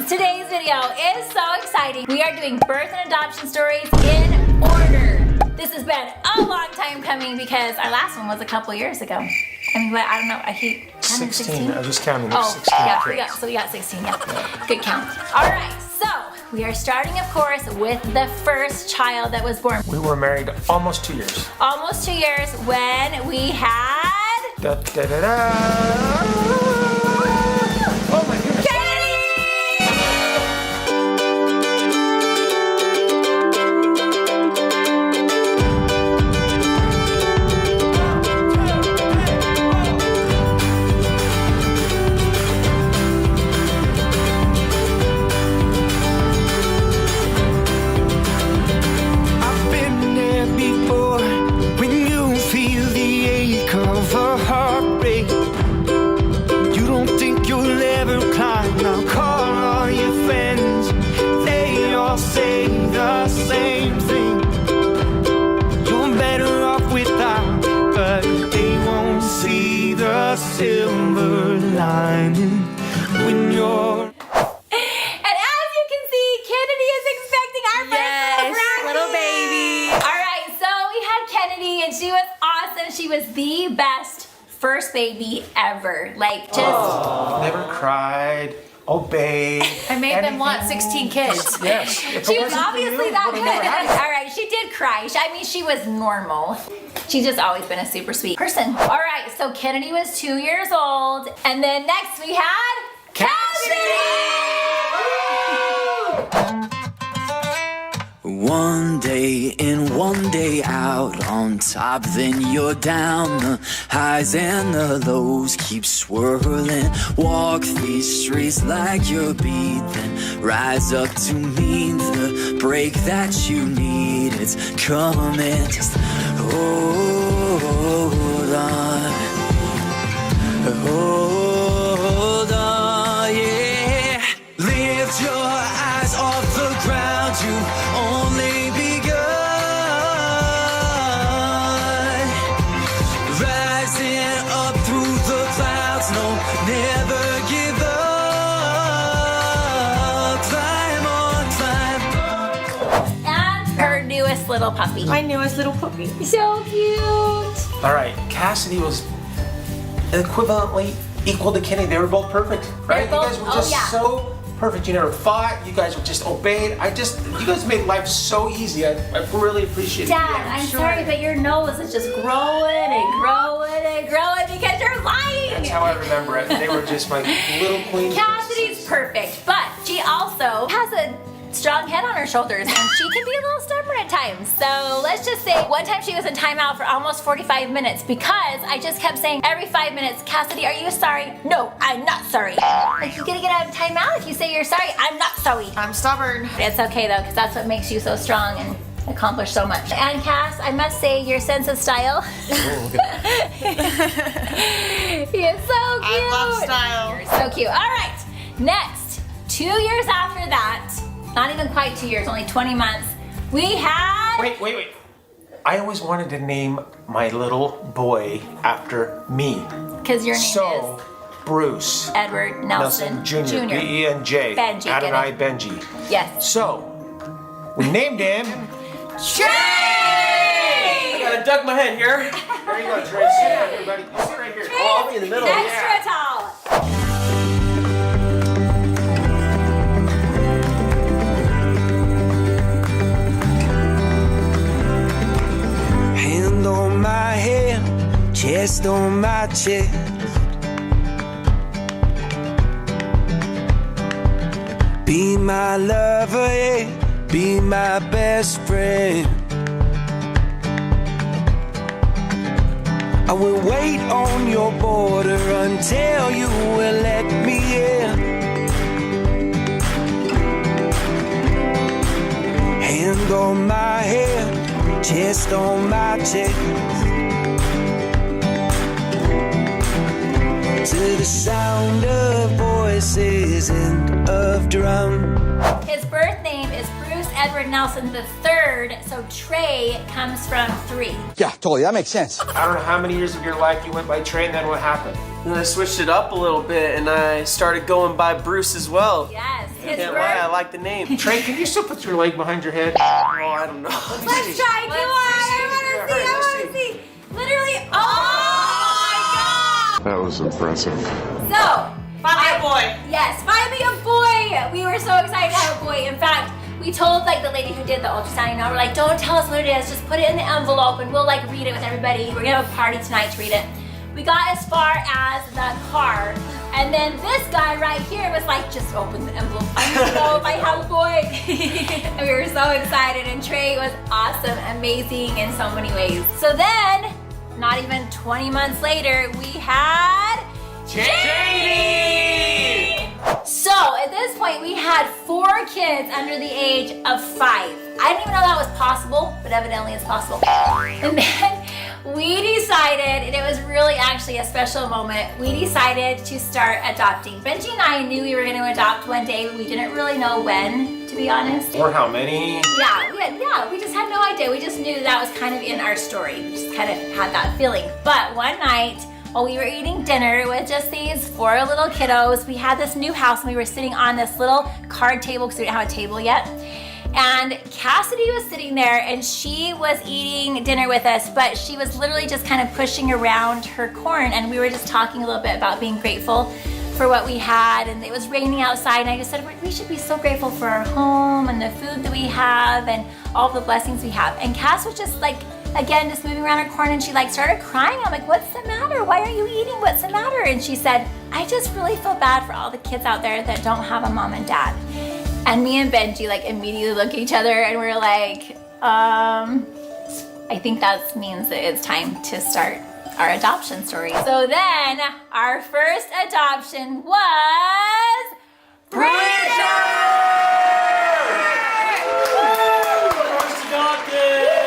Today's video is so exciting. We are doing birth and adoption stories in order. This has been a long time coming because our last one was a couple years ago. I mean, but I don't know. I keep counting 16. I was just counting. Oh, 16 yeah. So we got 16. Yeah, good count. All right. So we are starting, of course, with the first child that was born. We were married almost 2 years. Almost 2 years when we had. Da, da, da, da. Oh my goodness. Silver lining when you're. And as you can see, Kennedy is expecting our first little baby. All right, so we had Kennedy and she was awesome. She was the best first baby ever. Like just Never cried. Obeyed. I made them want 16 kids. Yes. she was obviously that good. All right, she did cry. I mean, she was normal. She's just always been a super sweet person. All right, so Kennedy was 2 years old. And then next we had Cassidy! One day in, one day out, on top, then you're down. The highs and the lows keep swirling. Walk these streets like you're beat, then rise up to meet the break that you need. It's coming, just hold on. Hold on, yeah. Lift your eyes off the ground, you only begun. Rising up through the clouds, no, never give up. Climb on, climb. And her newest little puppy. My newest little puppy. So cute. All right, Cassidy was equivalently equal to Kenny. They were both perfect, right? They're both- You guys were just so perfect. You never fought. You guys were just obeyed. You guys made life so easy. I really appreciate it. Dad, I'm sorry, but your nose is just growing and growing and growing because you're lying. That's how I remember it. They were just my little queen. Cassidy's perfect, but she also has a strong head on her shoulders and she can be a little stubborn at times. So let's just say one time she was in timeout for almost 45 minutes because I just kept saying every 5 minutes, Cassidy, are you sorry? No, I'm not sorry. Like, you're gonna get out of timeout if you say you're sorry. I'm not sorry. I'm stubborn. It's okay though, because that's what makes you so strong and accomplish so much. And Cass, I must say your sense of style. He is so cute. I love style. You're so cute. All right, next, 2 years after that, not even quite 2 years, only 20 months, we had... Wait. I always wanted to name my little boy after me. Because your name is Bruce Edward Nelson Jr. B-E-N-J. Benji, get Adonai it? Benji. Yes. So, we named him... Trey! I gotta duck my head here. There you go, Trey. Sit down here, buddy. You sit right here. Oh, I'll be in the middle. Extra tall. Hand on my head, chest on my chest. Be my lover, yeah. Be my best friend. I will wait on your border until you will let me in. Hand on my head, chest on my chest. To the sound of voices and of drum. His birth name is Bruce Edward Nelson III, so Trey comes from 3. Yeah, totally. That makes sense. I don't know how many years of your life you went by Trey, and then what happened? And I switched it up a little bit, and I started going by Bruce as well. Yes, his Can't birth. lie, I like the name. Trey, can you still put your leg behind your head? Oh, I don't know. Let's try. Come on. I want to see. Literally. Oh my God. That was impressive. So. Finally a boy. Yes, finally a boy. We were so excited to have a boy. In fact, we told like the lady who did the ultrasound, we're like, don't tell us what it is. Just put it in the envelope and we'll like read it with everybody. We're gonna have a party tonight to read it. We got as far as the car, and then this guy right here was like, just open the envelope. I don't know if I have a boy. And we were so excited, and Trey was awesome, amazing in so many ways. So then, not even 20 months later, we had JD! So at this point, we had 4 kids under the age of 5. I didn't even know that was possible, but evidently it's possible. And then we decided, and it was really actually a special moment, we decided to start adopting. Benji and I knew we were going to adopt one day, but we didn't really know when, to be honest. Or how many? Yeah, we just had no idea. We just knew that was kind of in our story. We just kind of had that feeling. But one night, while we were eating dinner with just these 4 little kiddos, we had this new house and we were sitting on this little card table because we didn't have a table yet. And Cassidy was sitting there and she was eating dinner with us, but she was literally just kind of pushing around her corn, and we were just talking a little bit about being grateful for what we had, and it was raining outside, and I just said, we should be so grateful for our home and the food that we have and all the blessings we have. And Cass was just like, again, just moving around her corn, and she like started crying. I'm like, what's the matter? Why are you eating? What's the matter? And she said, I just really feel bad for all the kids out there that don't have a mom and dad. And me and Benji like immediately look at each other and we're like, I think that means that it's time to start our adoption story. So then our first adoption was Bridger! First adopted!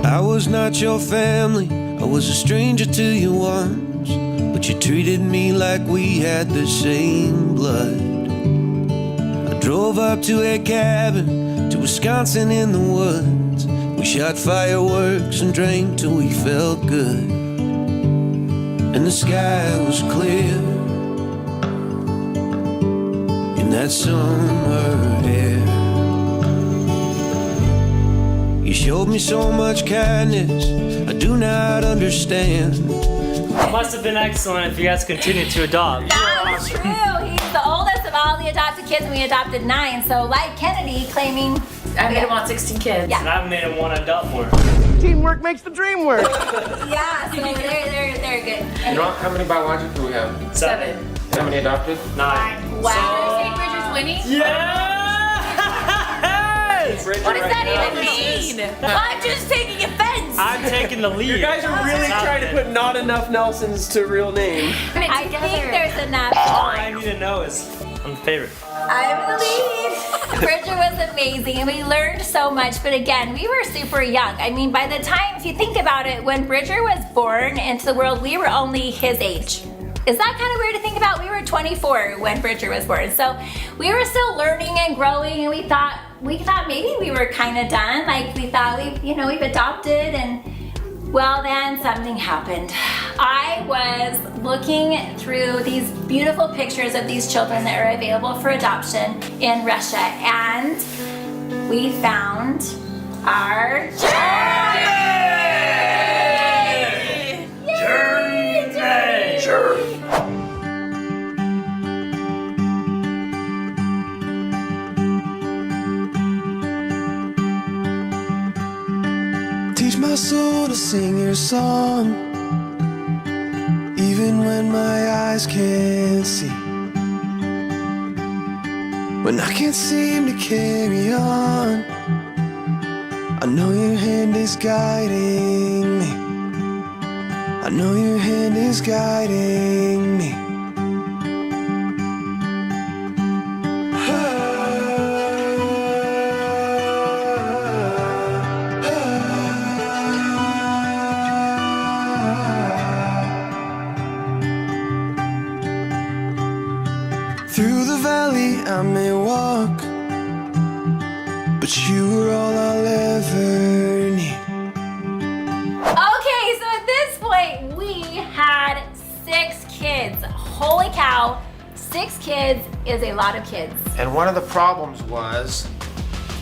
I was not your family, I was a stranger to you once, but you treated me like we had the same blood. I drove up to a cabin, to Wisconsin in the woods. We shot fireworks and drank till we felt good, and the sky was clear in that summer air. You showed me so much kindness I do not understand. Must have been excellent if you guys continued to adopt. That's true. He's the oldest of all the adopted kids, and we adopted 9. So like Kennedy claiming, I made him want 16 kids. Yeah. And I've made him want to adopt more. Teamwork makes the dream work. yeah, so they're good. You know how many biological do we have? 7. How many adopted? 9. Wow. St. Bridger's winning? Yeah! What does that even mean? I'm just taking offense. I'm taking the lead. You guys are really trying to put not enough Nelsons to real name. I think there's enough. All I need to know is I'm the favorite. I'm the lead. Bridger was amazing, and we learned so much, but again, we were super young. I mean, by the time, if you think about it, when Bridger was born into the world, we were only his age. Is that kind of weird to think about? We were 24 when Bridger was born, so we were still learning and growing, and we thought maybe we were kind of done. Like we thought we've adopted, and well, then something happened. I was looking through these beautiful pictures of these children that are available for adoption in Russia, and we found our journey. Sure. Teach my soul to sing your song, even when my eyes can't see. When I can't seem to carry on, I know your hand is guiding me. I know your hand is guiding me. but you were all I'll ever need. Okay, so at this point, we had 6 kids. Holy cow, 6 kids is a lot of kids. And one of the problems was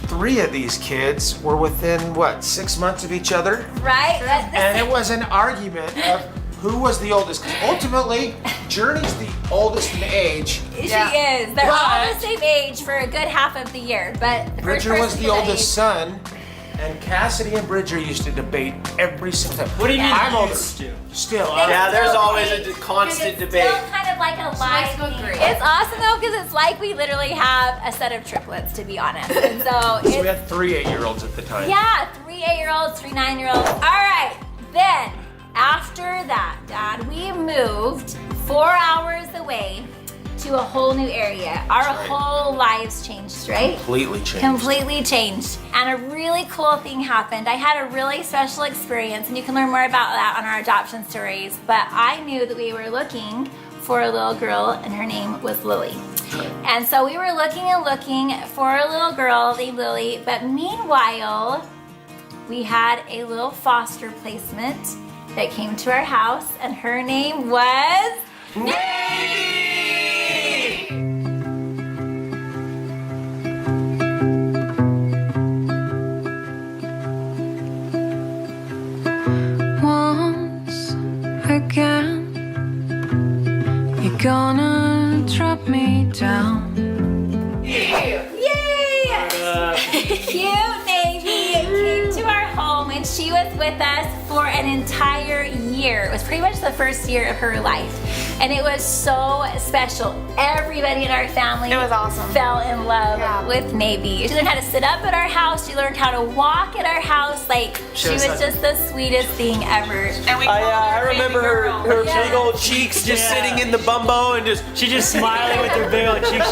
3 of these kids were within, what, 6 months of each other? Right? And it was an argument of who was the oldest. Because ultimately, Journey's the oldest in age. She is. They're all But- the same age for a good half of the year, but the first Bridger was person the to that oldest age- son, and Cassidy and Bridger used to debate every single time. What do you mean I'm older. used to? Still. Yeah, there's Still always a debate, constant because debate. It's still kind of like a live to thing. agree. It's awesome though because it's like we literally have a set of triplets, to be honest. And so So we it's, had 3 8-year-olds at the time. yeah, 3 8-year-olds, 3 9-year-olds. All right, then after that, Dad, we moved 4 hours away to a whole new area. Our right. whole lives changed, right? Completely changed. Completely changed. And a really cool thing happened. I had a really special experience, and you can learn more about that on our adoption stories. But I knew that we were looking for a little girl, and her name was Lily. And so we were looking and looking for a little girl named Lily. But meanwhile, we had a little foster placement that came to our house, and her name was Once again, you're gonna drop me down. Yay! Cute Navy came to our home, and she was with us for an entire year. It was pretty much the first year of her life, and it was so special. Everybody in our family It was awesome. fell in love Yeah. with Navy. She learned how to sit up at our house. She learned how to walk at our house. Like, she was just the sweetest thing ever. And we I remember her Yeah. big old cheeks just Yeah. sitting in the bumbo and just. She's just smiling with her big old cheeks.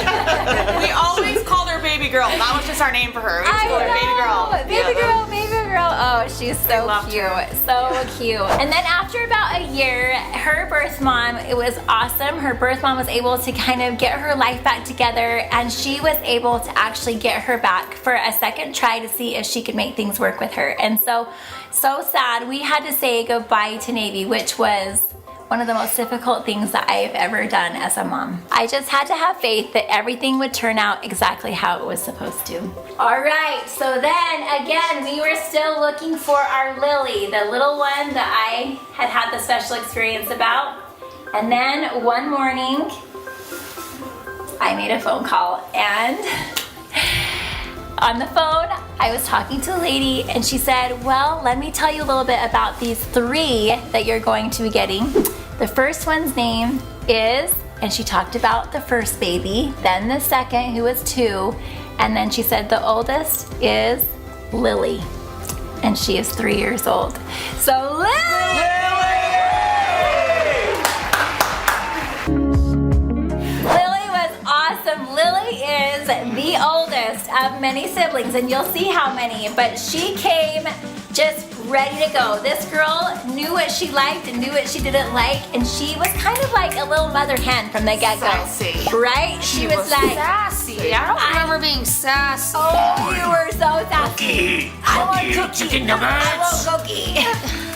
We always called her baby girl. That was just our name for her. We just called her baby girl. Baby girl, baby girl. Oh, she's so loved cute. her. So cute. And then after about a year, her birth mom, it was awesome. Her birth mom was able to kind of get her life back together, and she was able to actually get her back for a second try to see if she could make things work with her. And so sad, we had to say goodbye to Navy, which was one of the most difficult things that I've ever done as a mom. I just had to have faith that everything would turn out exactly how it was supposed to. All right, so then again, we were still looking for our Lily, the little one that I had had the special experience about. And then one morning, I made a phone call, and on the phone, I was talking to a lady, and she said, well, let me tell you a little bit about these 3 that you're going to be getting. The first one's name is, and she talked about the first baby, then the second, who was 2, and then she said the oldest is Lily, and she is 3 years old. So Lily! Lily was awesome. Lily is the oldest of many siblings, and you'll see how many, but she came just ready to go. This girl knew what she liked and knew what she didn't like, and she was kind of like a little mother hen from the get-go. Sassy. Right? She was like, sassy. I don't remember being sassy. oh, you were so sassy. I want cookie. Chicken nuggets. I want cookie.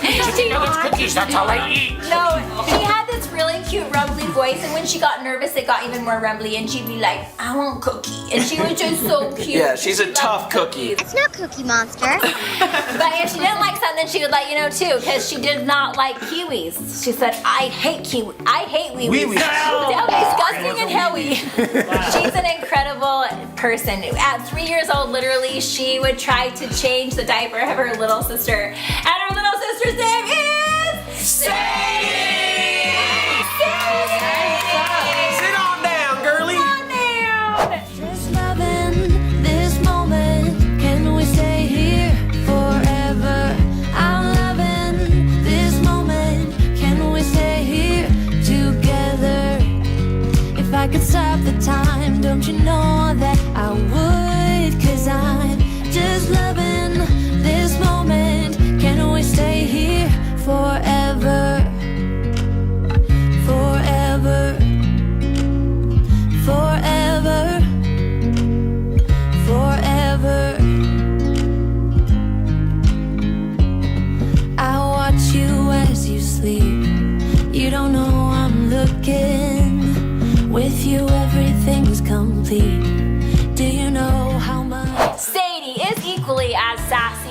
Chicken nuggets, cookies, that's all I eat. No, she had this really cute rumbly voice, and when she got nervous, it got even more rumbly, and she'd be like, I want cookie. And she was just so cute. Yeah, she's a She tough loved cookie. cookies. It's no Cookie Monster. But if she didn't like something, she would let you know too, because she did not like kiwis. She said, I hate kiwi. I hate wee-wees. Wee-wees. They're disgusting and hilly. She's an incredible person. At 3 years old, literally, she would try to change the diaper of her little sister. And her little sister's name is Sadie! Sit on down, girly. Just loving this moment. Can we stay here forever? I'm loving this moment. Can we stay here together? If I could stop the time, don't you know that I would? 'Cause I'm just loving this moment. Can we stay here forever?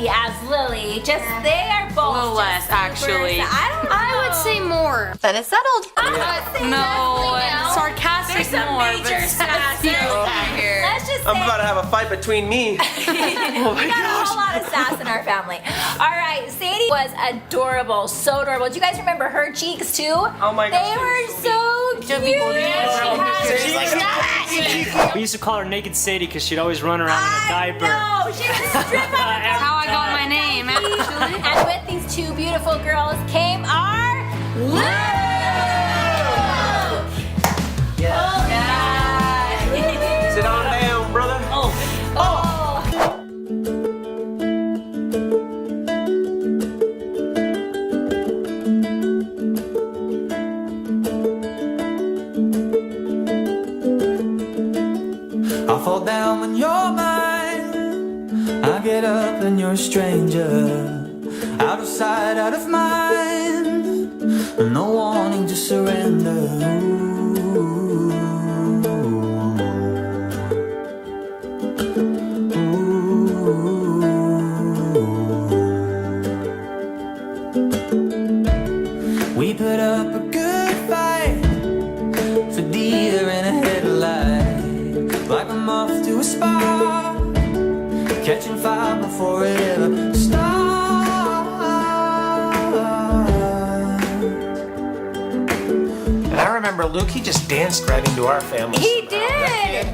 sassy as Lily. Just they are both A little less, super actually. I don't know. I would say more. Then it's settled. I'm gonna say No, Leslie now. sarcastic There's some more, major but sass here. Let's just say I'm about to have a fight between me. Oh my we got a whole gosh. lot of sass in our family. All right, Sadie was adorable, so adorable. Do you guys remember her cheeks too? Oh my gosh, They they were were so cute. She's like, We used to call her Naked Sadie because she'd always run around in a diaper. No, she was stripped on That's how I got my name, actually. And with these two beautiful girls came our Luke! Oh, God. sit on down, brother. I fall down when you're mine. I get up and you're a stranger. Out of sight, out of mind. No wanting to surrender. We put up a good fight for deer in a headlight. Like a moth to a spark, catching fire before it ever starts. And I remember Luke, he just danced right into our family. He somehow. did. That kid.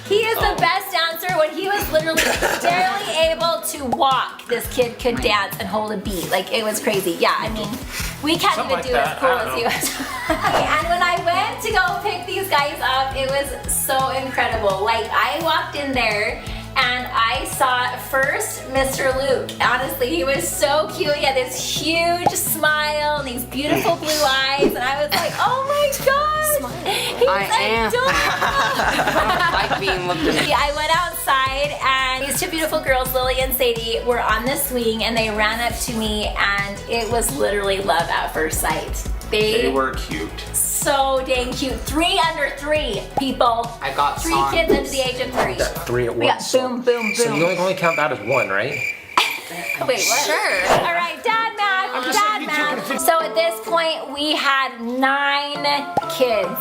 He is the best dancer. When he was literally barely able to walk, this kid could dance and hold a beat. Like, it was crazy. Yeah, I mean, we can't Something even like do as that. cool I as don't he was. And when I went to go pick these guys up, it was so incredible. Like, I walked in there and I saw first Mr. Luke. Honestly, he was so cute. He had this huge smile and these beautiful blue eyes. And I was like, oh my gosh. He's adorable. I like being looked at. Yeah, I went outside and these two beautiful girls, Lily and Sadie, were on the swing and they ran up to me and it was literally love at first sight. They were cute. so dang cute. 3 under 3 people. I got 3 songs. kids under the age of 3. 3 at We got once. boom, boom, So boom. you only count that as 1, right? Wait, what? Sure. All right, dad math, dad math. So at this point, we had 9 kids.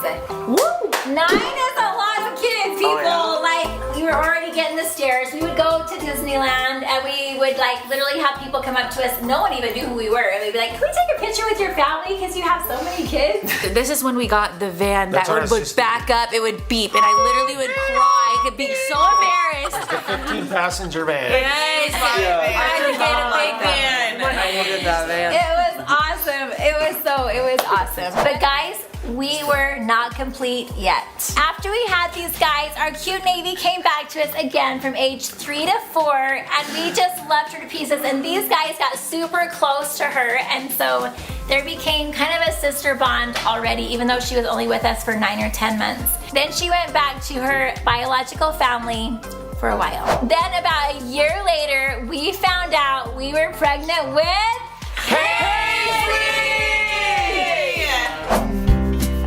Woo! 9 is a lot of kids, people. Like, we were already getting the stares. We would go to Disneyland and we would like literally have people come up to us. No one even knew who we were. And we'd be like, can we take a picture with your family because you have so many kids? This is when we got the van That's that our would assistant. back up, it would beep, and I literally would cry. I could be so embarrassed. 15-passenger van. Yes, I had to get a big van. I needed that van. It was awesome. It was awesome. But guys, we were not complete yet. After we had these guys, our cute Navy came back to us again from age 3 to 4, and we just loved her to pieces. And these guys got super close to her, and so there became kind of a sister bond already, even though she was only with us for 9 or 10 months. Then she went back to her biological family for a while. Then about a year later, we found out we were pregnant with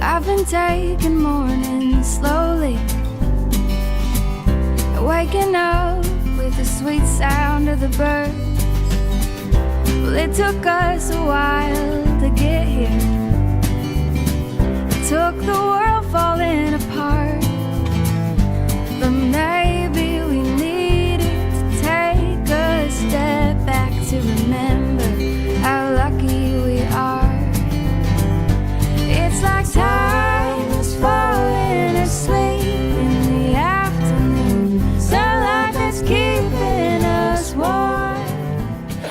I've been taking mornings slowly, waking up with the sweet sound of the birds. Well, it took us a while to get here. It took the world falling apart, but maybe we needed to take a step back to remember how lucky we are. It's like time is falling asleep in the afternoon. Sunlight is keeping us warm.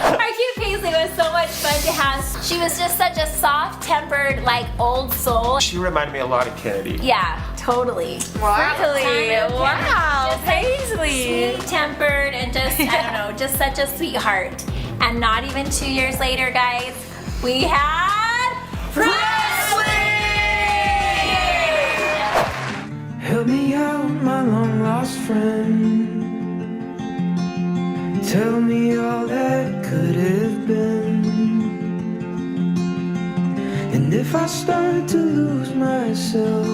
Our cute Paisley was so much fun to have. She was just such a soft-tempered, like, old soul. She reminded me a lot of Kennedy. Yeah, totally. Really? Wow, Paisley. Sweet-tempered and just, I don't know, just such a sweetheart. And not even 2 years later, guys, we had Presley! Help me out, my long lost friend. Tell me all that could have been. And if I start to lose myself,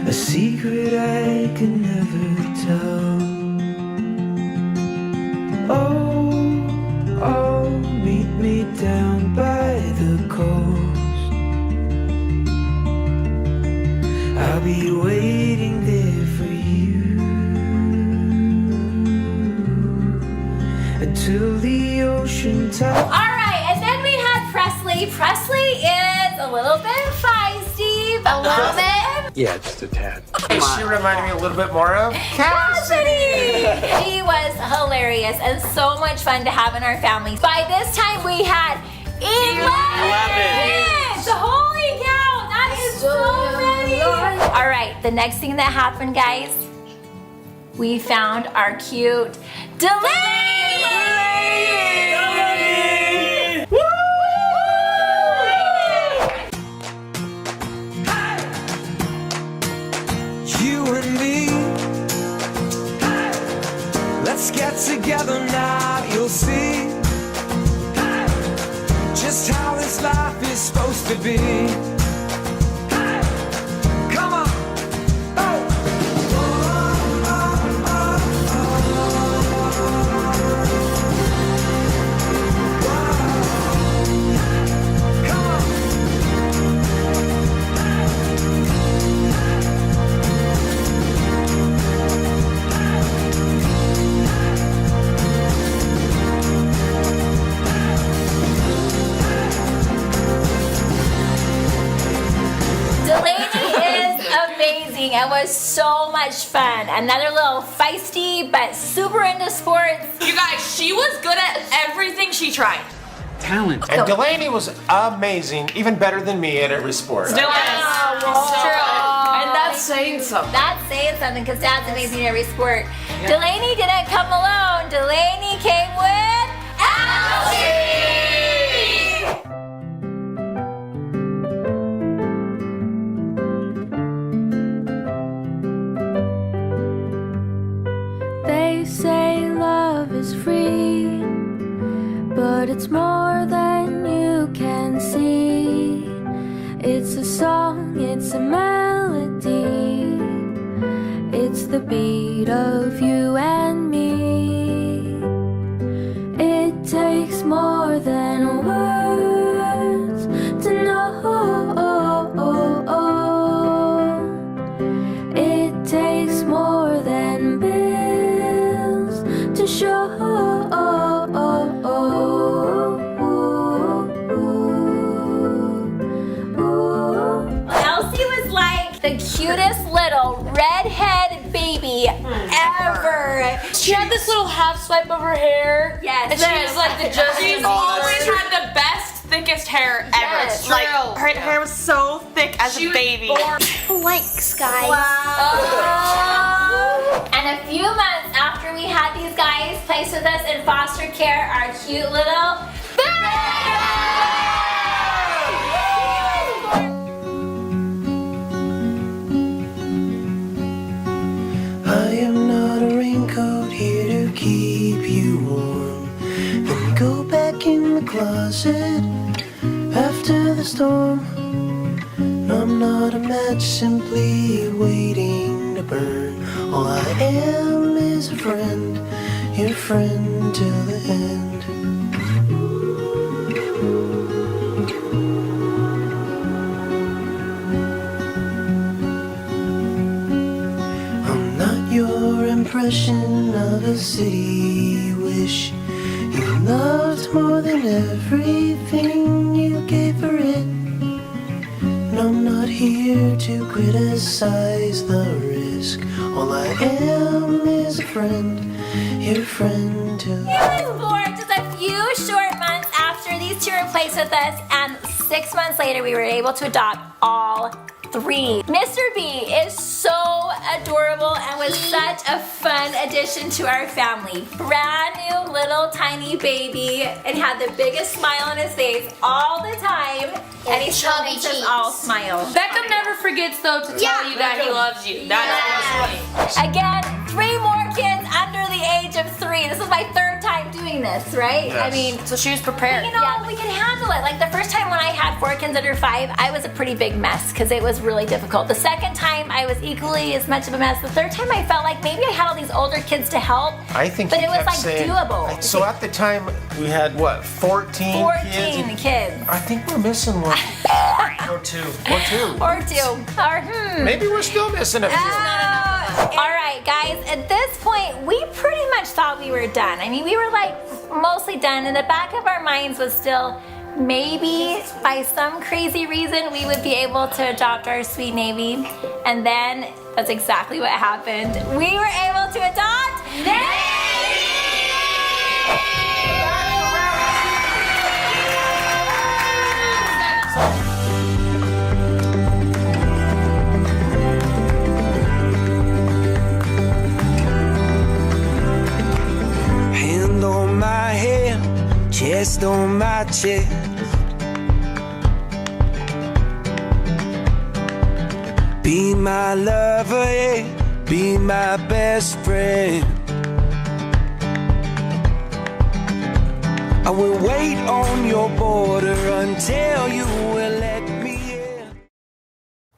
a secret I can never tell. till the ocean top. All right, and then we had Presley. Presley is a little bit feisty, but a little bit. Yeah, just a tad. She reminded me a little bit more of Cassidy! She was hilarious and so much fun to have in our family. By this time, we had 11 kids! Holy cow, that is so many! All right, the next thing that happened, guys, we found our cute Delaney! You and me, let's get together now. You'll see just how this life is supposed to be. Come on. It was so much fun. Another little feisty, but super into sports. You guys, she was good at everything she tried. Talent. And Delaney was amazing, even better than me at every sport. Still is. It's true. And that's saying something. That's saying something because Dad's amazing at every sport. Delaney didn't come alone. Delaney came with Algie! They say love is free, but it's more than you can see. It's a song, it's a melody, it's the beat of you and me. It takes more than words to know. It takes more than bills to show. Elsie was like the cutest little redhead baby ever. She had this little half swipe of her hair. Yes. And she was like the Justin. She's always true. had the best, thickest hair ever. Yes, Like true. her hair was so thick as a baby. Likes guys. And a few months after we had these guys placed with us in foster care, our cute little I am not a raincoat here to keep you warm. Let me go back in the closet after the storm. I'm not a match simply waiting to burn. All I am is a friend, your friend till the end. I'm not your impression of a city wish. You loved more than everything you gave for it. And I'm not here to criticize the risk. All I am is a friend, your friend till. He was born just a few short months after these two were placed with us, and 6 months later we were able to adopt all three. Mr. B is so adorable and was such a fun addition to our family. Brand new little tiny baby and had the biggest smile on his face all the time, and he still chubby makes us cheeks. all smile. Beckham never forgets though to tell you that he loves you. That's Again, 3 more kids under the age of 3. This is my 3rd time doing this, right? I mean, so she was prepared. you know, we can handle it. Like the first time when I had 4 kids under 5, I was a pretty big mess because it was really difficult. The second time, I was equally as much of a mess. The third time, I felt like maybe I had all these older kids to help, I think but he it was kept like saying, doable. So at the time, we had what, 14 14 kids. I think we're missing one. Or two. Or two. Or 2. Or Maybe we're still missing a few. All right, guys, at this point, we pretty much thought we were done. I mean, we were like mostly done. In the back of our minds was still maybe by some crazy reason we would be able to adopt our sweet Navy. And then that's exactly what happened. We were able to adopt Navy! Hand on my head, chest on my chest. Be my lover, yeah, be my best friend. I will wait on your border until you will let me in.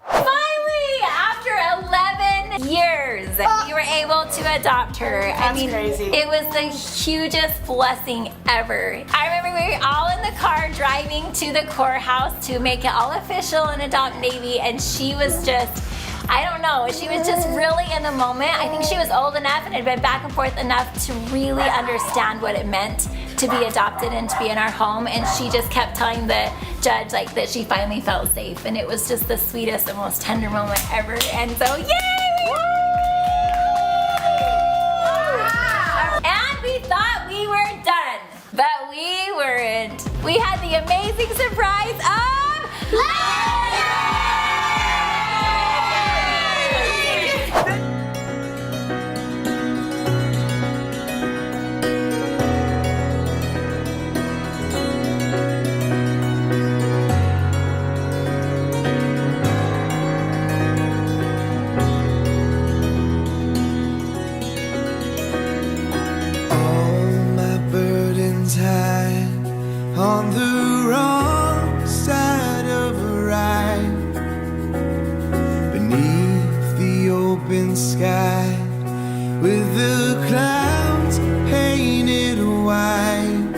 Finally, after 11 years, we were able to adopt her. I mean, crazy. it was the hugest blessing ever. I remember we were all in the car driving to the courthouse to make it all official and adopt Navy, and she was just, I don't know, she was just really in the moment. I think she was old enough and had been back and forth enough to really understand what it meant to be adopted and to be in our home, and she just kept telling the judge like that she finally felt safe, and it was just the sweetest and most tender moment ever. And so yay, we won! And we thought we were done, but we weren't. We had the amazing surprise of on the wrong side of a ride, beneath the open sky, with the clouds painted white,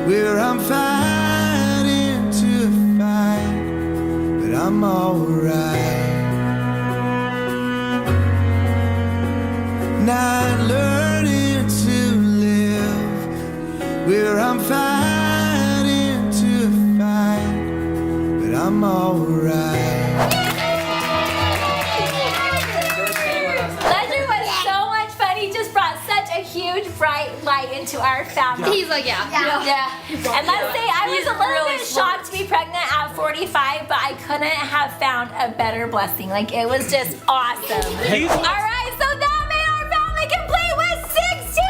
where I'm fighting to fight, but I'm alright. Not learning to live, where I'm fighting I'm alright. Ledger was so much fun. He just brought such a huge bright light into our family. He's like, yeah. And let's say I was a little bit shocked to be pregnant at 45, but I couldn't have found a better blessing. Like, it was just awesome. All right, so that made our family complete with 16.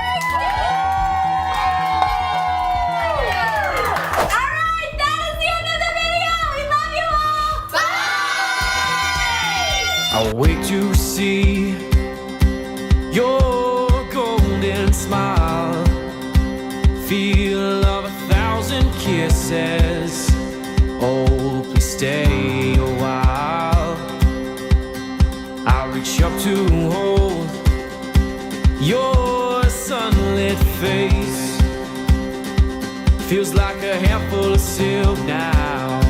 I'll wait to see your golden smile, feel of 1,000 kisses. Oh, please stay a while. I'll reach up to hold your sunlit face. Feels like a handful of silk now.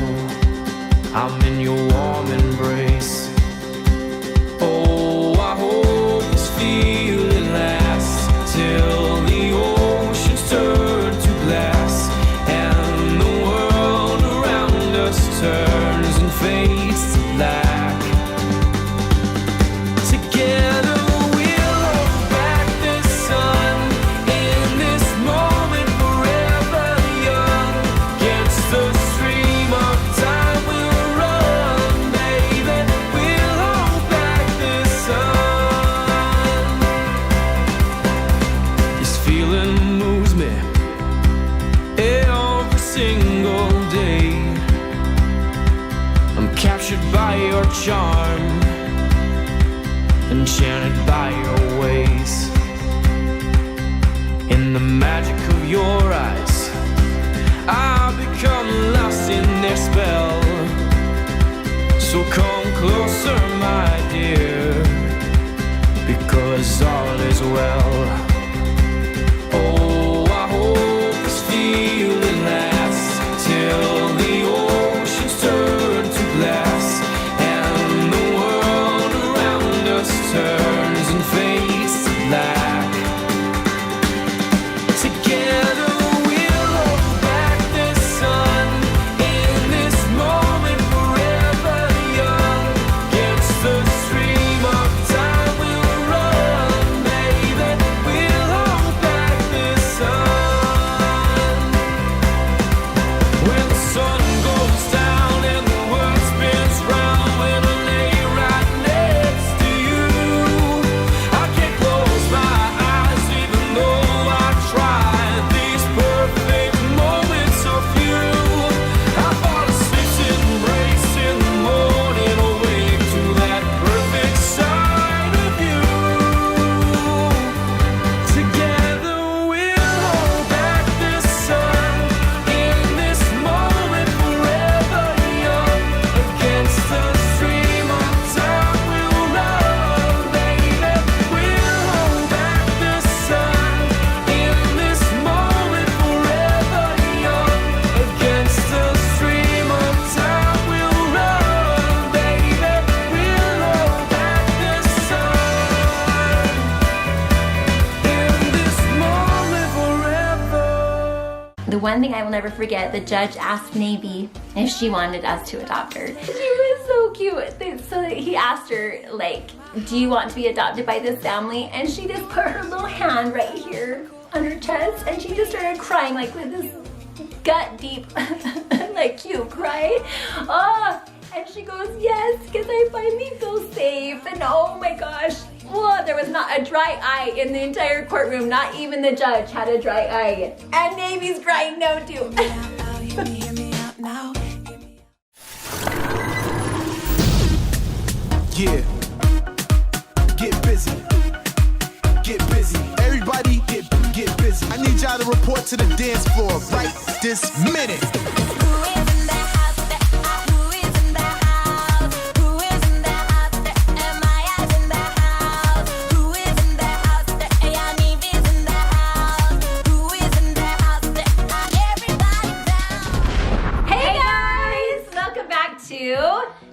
I'm in your warm embrace. Oh, I hope this feeling lasts till the oceans turn to glass and the world around us turns and fades to black. Together we'll hold back the sun in this moment, forever young. Against the stream of time we'll run, baby. We'll hold back the sun. This feeling moves me every single day. I'm captured by your charm, enchanted by your ways. In the magic of your eyes, I've become lost in their spell. So come closer, my dear, because all is well. Oh, I hope this feeling lasts till the oceans turn to glass and the world around us turns the one thing I will never forget, the judge asked Navy if she wanted us to adopt her. She was so cute. So he asked her, like, do you want to be adopted by this family? And she just put her little hand right here on her chest, and she just started crying, like with this gut deep, like cute cry. Oh, and she goes, yes, because I finally feel safe. And oh my gosh, oh, there was not a dry eye in the entire courtroom. Not even the judge had a dry eye. And Navy's crying now too. Yeah. Get busy. Get busy. Everybody get busy. I need y'all to report to the dance floor right this minute.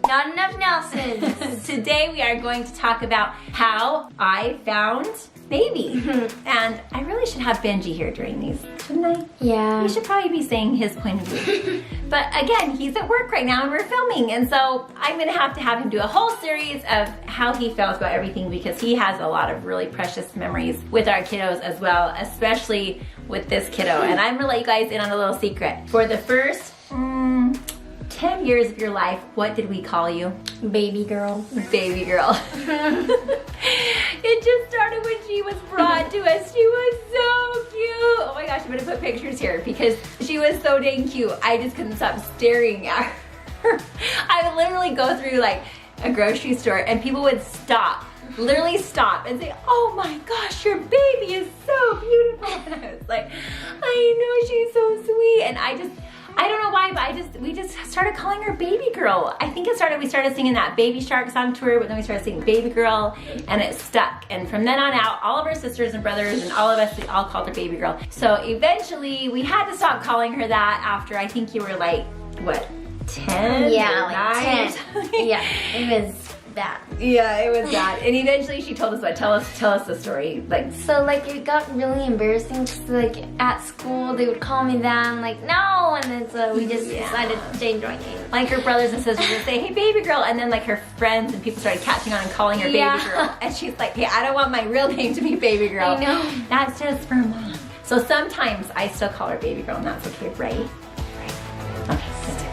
Not Enough Nelsons. Today we are going to talk about how I found Baby. And I really should have Benji here during these, shouldn't I? Yeah. He should probably be saying his point of view. But again, he's at work right now and we're filming, and so I'm gonna have to have him do a whole series of how he feels about everything, because he has a lot of really precious memories with our kiddos as well, especially with this kiddo. And I'm gonna let you guys in on a little secret. For the first 10 years of your life, what did we call you? Baby girl. Baby girl. It just started when she was brought to us. She was so cute. Oh my gosh, I'm gonna put pictures here because she was so dang cute. I just couldn't stop staring at her. I would literally go through like a grocery store and people would stop, literally stop and say, oh my gosh, your baby is so beautiful. And I was like, I know, she's so sweet. And I don't know why, but we just started calling her Baby Girl. I think we started singing that Baby Shark song to her, but then we started singing Baby Girl, and it stuck. And from then on out, all of our sisters and brothers and all of us, we all called her Baby Girl. So eventually, we had to stop calling her that after, I think you were like, what, 10? Yeah, like 10. Yeah, it was that. Yeah, it was that. And eventually she told us what, tell us the story. Like, so like it got really embarrassing because like at school they would call me that. I'm like, no, and then so we just decided to change my name. Like her brothers and sisters would say, hey, Baby Girl, and then like her friends and people started catching on and calling her Baby Girl. And she's like, hey, I don't want my real name to be Baby Girl. I know. That's just for mom. So sometimes I still call her Baby Girl, and that's okay, right? Okay, that's it.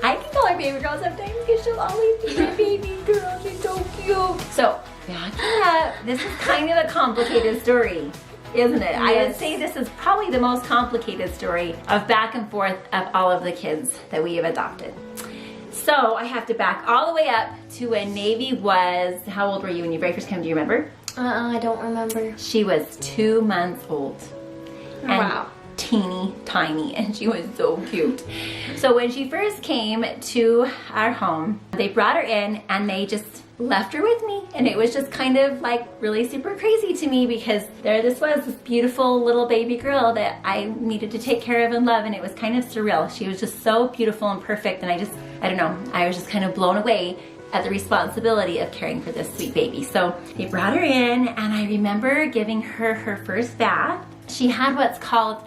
I can call her Baby Girl sometimes because she'll always be my baby girl. She's so cute. So, backing up, this is kind of a complicated story, isn't it? Yes. I would say this is probably the most complicated story of back and forth of all of the kids that we have adopted. So, I have to back all the way up to when Navy was, how old were you when you very first came? Do you remember? I don't remember. She was 2 months old. And wow. Teeny tiny, and she was so cute. So when she first came to our home, they brought her in and they just left her with me, and it was just kind of like really super crazy to me because there this was, this beautiful little baby girl that I needed to take care of and love, and it was kind of surreal. She was just so beautiful and perfect, and I don't know, I was just kind of blown away at the responsibility of caring for this sweet baby. So they brought her in, and I remember giving her her first bath. She had what's called,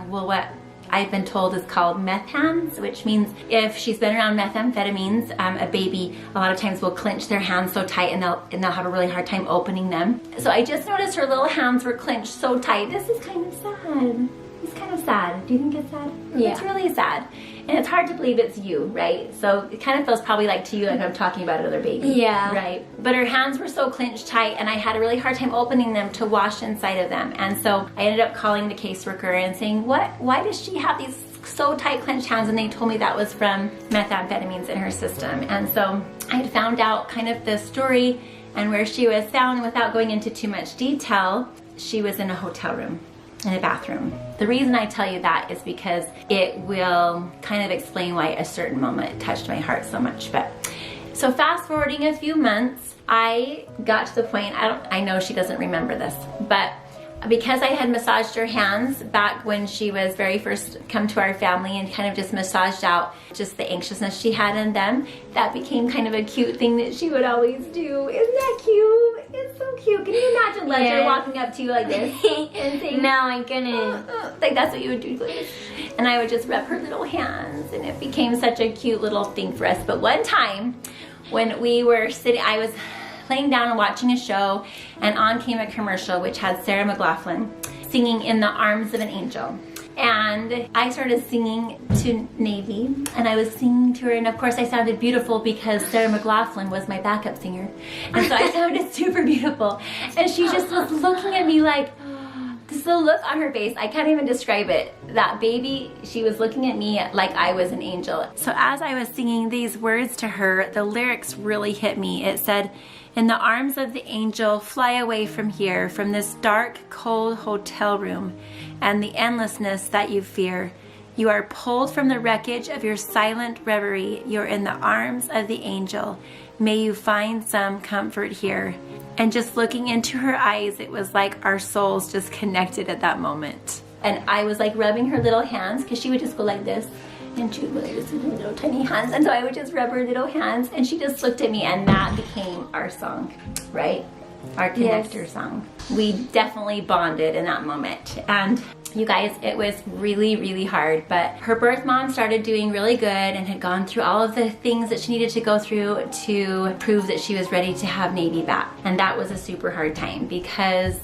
what I've been told is called meth hands, which means if she's been around methamphetamines, a baby a lot of times will clench their hands so tight and they'll have a really hard time opening them. So I just noticed her little hands were clenched so tight. This is kind of sad. It's kind of sad. Do you think it's sad? Yeah. It's really sad. And it's hard to believe it's you, right? So it kind of feels probably like to you like I'm talking about another baby. Yeah. Right? But her hands were so clenched tight and I had a really hard time opening them to wash inside of them. And so I ended up calling the caseworker and saying, why does she have these so tight clenched hands? And they told me that was from methamphetamines in her system. And so I had found out kind of the story and where she was found. And without going into too much detail, she was in a hotel room, in a bathroom. The reason I tell you that is because it will kind of explain why a certain moment touched my heart so much. But so fast forwarding a few months, I got to the point, I know she doesn't remember this, but because I had massaged her hands back when she was very first come to our family and kind of just massaged out just the anxiousness she had in them, that became kind of a cute thing that she would always do. Isn't that cute? It's so cute. Can you imagine Ledger walking up to you like this and saying, no, I couldn't. like that's what you would do, Liz. and I would just rub her little hands, and it became such a cute little thing for us. But one time when we were sitting, I was laying down and watching a show, and on came a commercial which had Sarah McLachlan singing In the Arms of an Angel. And I started singing to Navy, and I was singing to her, and of course I sounded beautiful because Sarah McLachlan was my backup singer, and so I sounded super beautiful. And she just was looking at me like, this little look on her face, I can't even describe it. That baby, she was looking at me like I was an angel. So as I was singing these words to her, the lyrics really hit me. It said, in the arms of the angel, fly away from here, from this dark, cold hotel room and the endlessness that you fear. You are pulled from the wreckage of your silent reverie. You're in the arms of the angel. May you find some comfort here. And just looking into her eyes, it was like our souls just connected at that moment. And I was like rubbing her little hands, because she would just go like this, and she would go like this with her little tiny hands. And so I would just rub her little hands, and she just looked at me, and that became our song, right? Our connector song. We definitely bonded in that moment. And you guys, it was really, really hard, but her birth mom started doing really good and had gone through all of the things that she needed to go through to prove that she was ready to have Navy back. And that was a super hard time, because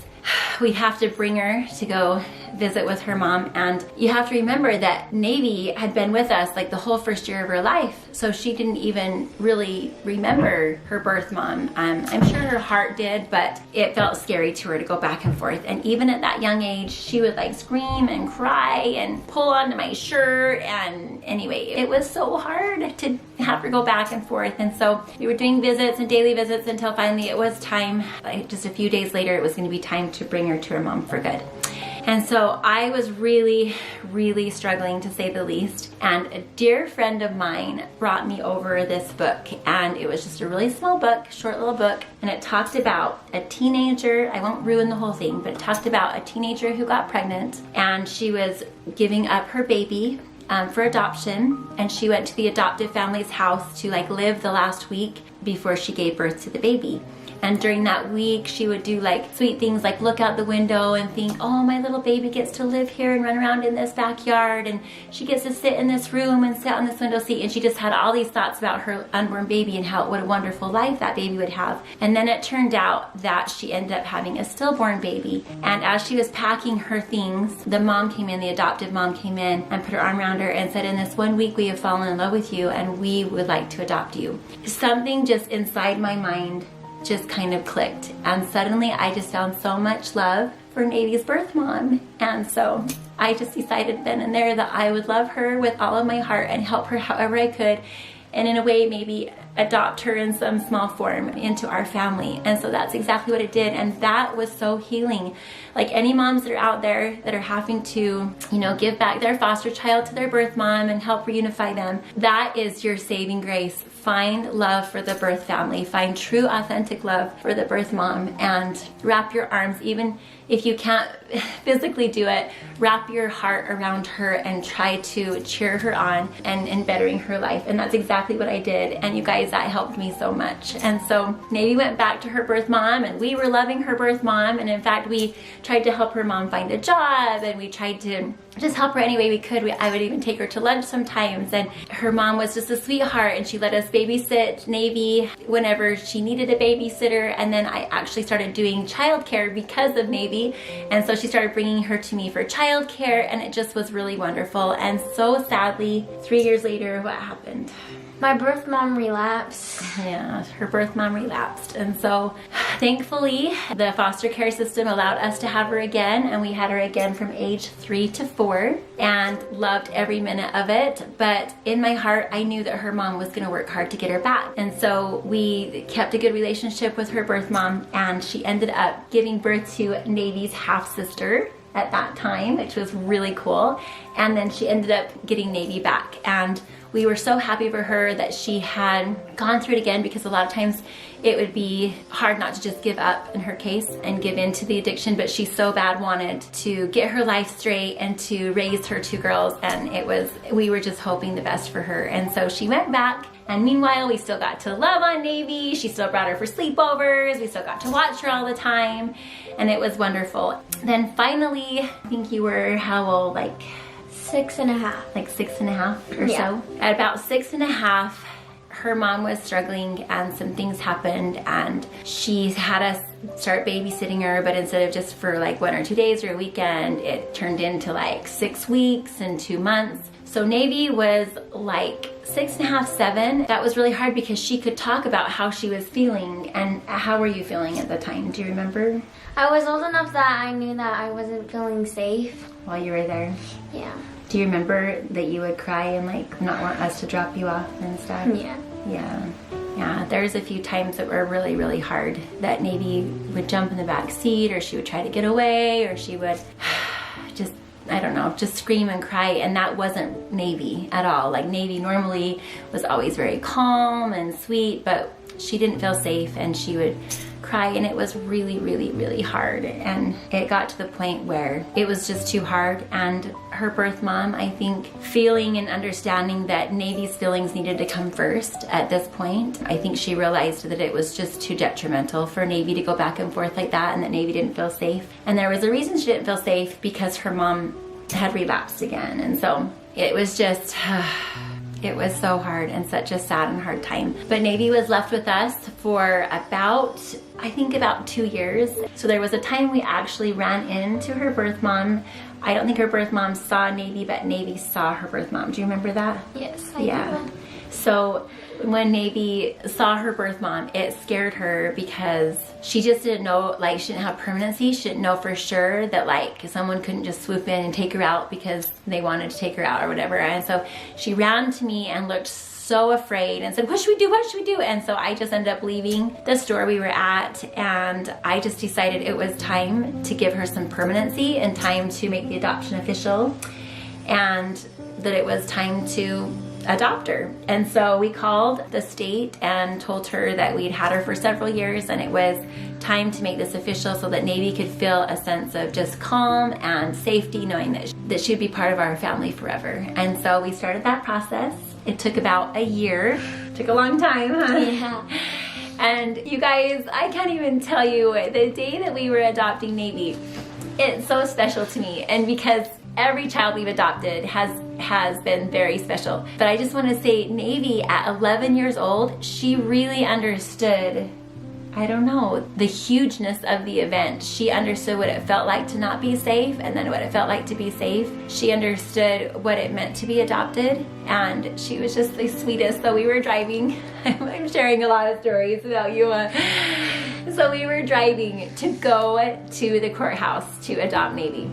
we'd have to bring her to go visit with her mom, and you have to remember that Navy had been with us like the whole first year of her life, so she didn't even really remember her birth mom. I'm sure her heart did, but it felt scary to her to go back and forth. And even at that young age, she would like scream and cry and pull onto my shirt, and anyway, it was so hard to have her go back and forth. And so we were doing visits and daily visits until finally it was time, like just a few days later, it was going to be time to bring her to her mom for good. And so I was really, really struggling, to say the least. And a dear friend of mine brought me over this book, and it was just a really small book, short little book, and it talked about a teenager. I won't ruin the whole thing, but it talked about a teenager who got pregnant, and she was giving up her baby for adoption, and she went to the adoptive family's house to like live the last week before she gave birth to the baby. And during that week, she would do like sweet things like look out the window and think, oh, my little baby gets to live here and run around in this backyard, and she gets to sit in this room and sit on this window seat. And she just had all these thoughts about her unborn baby and what a wonderful life that baby would have. And then it turned out that she ended up having a stillborn baby. And as she was packing her things, the mom came in, the adoptive mom came in and put her arm around her and said, in this 1 week, we have fallen in love with you, and we would like to adopt you. Something just inside my mind just kind of clicked, and suddenly I just found so much love for Navy's birth mom. And so I just decided then and there that I would love her with all of my heart and help her however I could, and in a way maybe adopt her in some small form into our family. And so that's exactly what it did, and that was so healing. Like any moms that are out there that are having to, you know, give back their foster child to their birth mom and help reunify them, that is your saving grace. Find love for the birth family, find true authentic love for the birth mom, and wrap your arms, even if you can't physically do it, wrap your heart around her and try to cheer her on and bettering her life. And that's exactly what I did. And you guys, that helped me so much. And so Navy went back to her birth mom, and we were loving her birth mom. And in fact, we tried to help her mom find a job, and we tried to just help her any way we could. I would even take her to lunch sometimes, and her mom was just a sweetheart, and she let us babysit Navy whenever she needed a babysitter. And then I actually started doing childcare because of Navy, and so she started bringing her to me for childcare, and it just was really wonderful. And so sadly, 3 years later, what happened? My birth mom relapsed. Yeah, her birth mom relapsed. And so thankfully, the foster care system allowed us to have her again, and we had her again from age 3 to 4 and loved every minute of it. But in my heart, I knew that her mom was going to work hard to get her back. And so we kept a good relationship with her birth mom, and she ended up giving birth to Navy's half-sister at that time, which was really cool. And then she ended up getting Navy back, and we were so happy for her that she had gone through it again, because a lot of times it would be hard not to just give up in her case and give in to the addiction, but she so bad wanted to get her life straight and to raise her 2 girls, and we were just hoping the best for her. And so she went back, and meanwhile we still got to love on Navy. She still brought her for sleepovers, we still got to watch her all the time, and it was wonderful. Then finally, I think you were how old, like 6.5. Like 6.5 or Yeah. so. At about 6.5, her mom was struggling and some things happened and she had us start babysitting her, but instead of just for like 1 or 2 days or a weekend, it turned into like 6 weeks and 2 months. So Navy was like 6.5, 7. That was really hard because she could talk about how she was feeling. And how were you feeling at the time? Do you remember? I was old enough that I knew that I wasn't feeling safe. While you were there? Yeah. Do you remember that you would cry and like not want us to drop you off and stuff? Yeah. Yeah. Yeah, there's a few times that were really, really hard that Navy would jump in the back seat or she would try to get away or she would just, I don't know, just scream and cry, and that wasn't Navy at all. Like Navy normally was always very calm and sweet, but she didn't feel safe and she would cry, and it was really, really, really hard. And it got to the point where it was just too hard, and her birth mom, I think, feeling and understanding that Navy's feelings needed to come first at this point, I think she realized that it was just too detrimental for Navy to go back and forth like that, and that Navy didn't feel safe. And there was a reason she didn't feel safe, because her mom had relapsed again. And so it was just it was so hard and such a sad and hard time. But Navy was left with us for about 2 years. So there was a time we actually ran into her birth mom. I don't think her birth mom saw Navy, but Navy saw her birth mom. Do you remember that? Yes, I Yeah. do. So when Navy saw her birth mom, it scared her because she just didn't know, like, she didn't have permanency. She didn't know for sure that, like, someone couldn't just swoop in and take her out because they wanted to take her out or whatever. And so she ran to me and looked so afraid and said, what should we do? What should we do? And so I just ended up leaving the store we were at, and I just decided it was time to give her some permanency and time to make the adoption official, and that it was time to adopt her. And so we called the state and told her that we'd had her for several years and it was time to make this official so that Navy could feel a sense of just calm and safety, knowing that she'd be part of our family forever. And so we started that process. It took about a year. Took a long time, huh? Yeah. And you guys, I can't even tell you, the day that we were adopting Navy, it's so special to me. And because every child we've adopted has been very special. But I just want to say, Navy at 11 years old, she really understood, I don't know, the hugeness of the event. She understood what it felt like to not be safe, and then what it felt like to be safe. She understood what it meant to be adopted, and she was just the sweetest. So we were driving, I'm sharing a lot of stories about you. So we were driving to go to the courthouse to adopt Navy.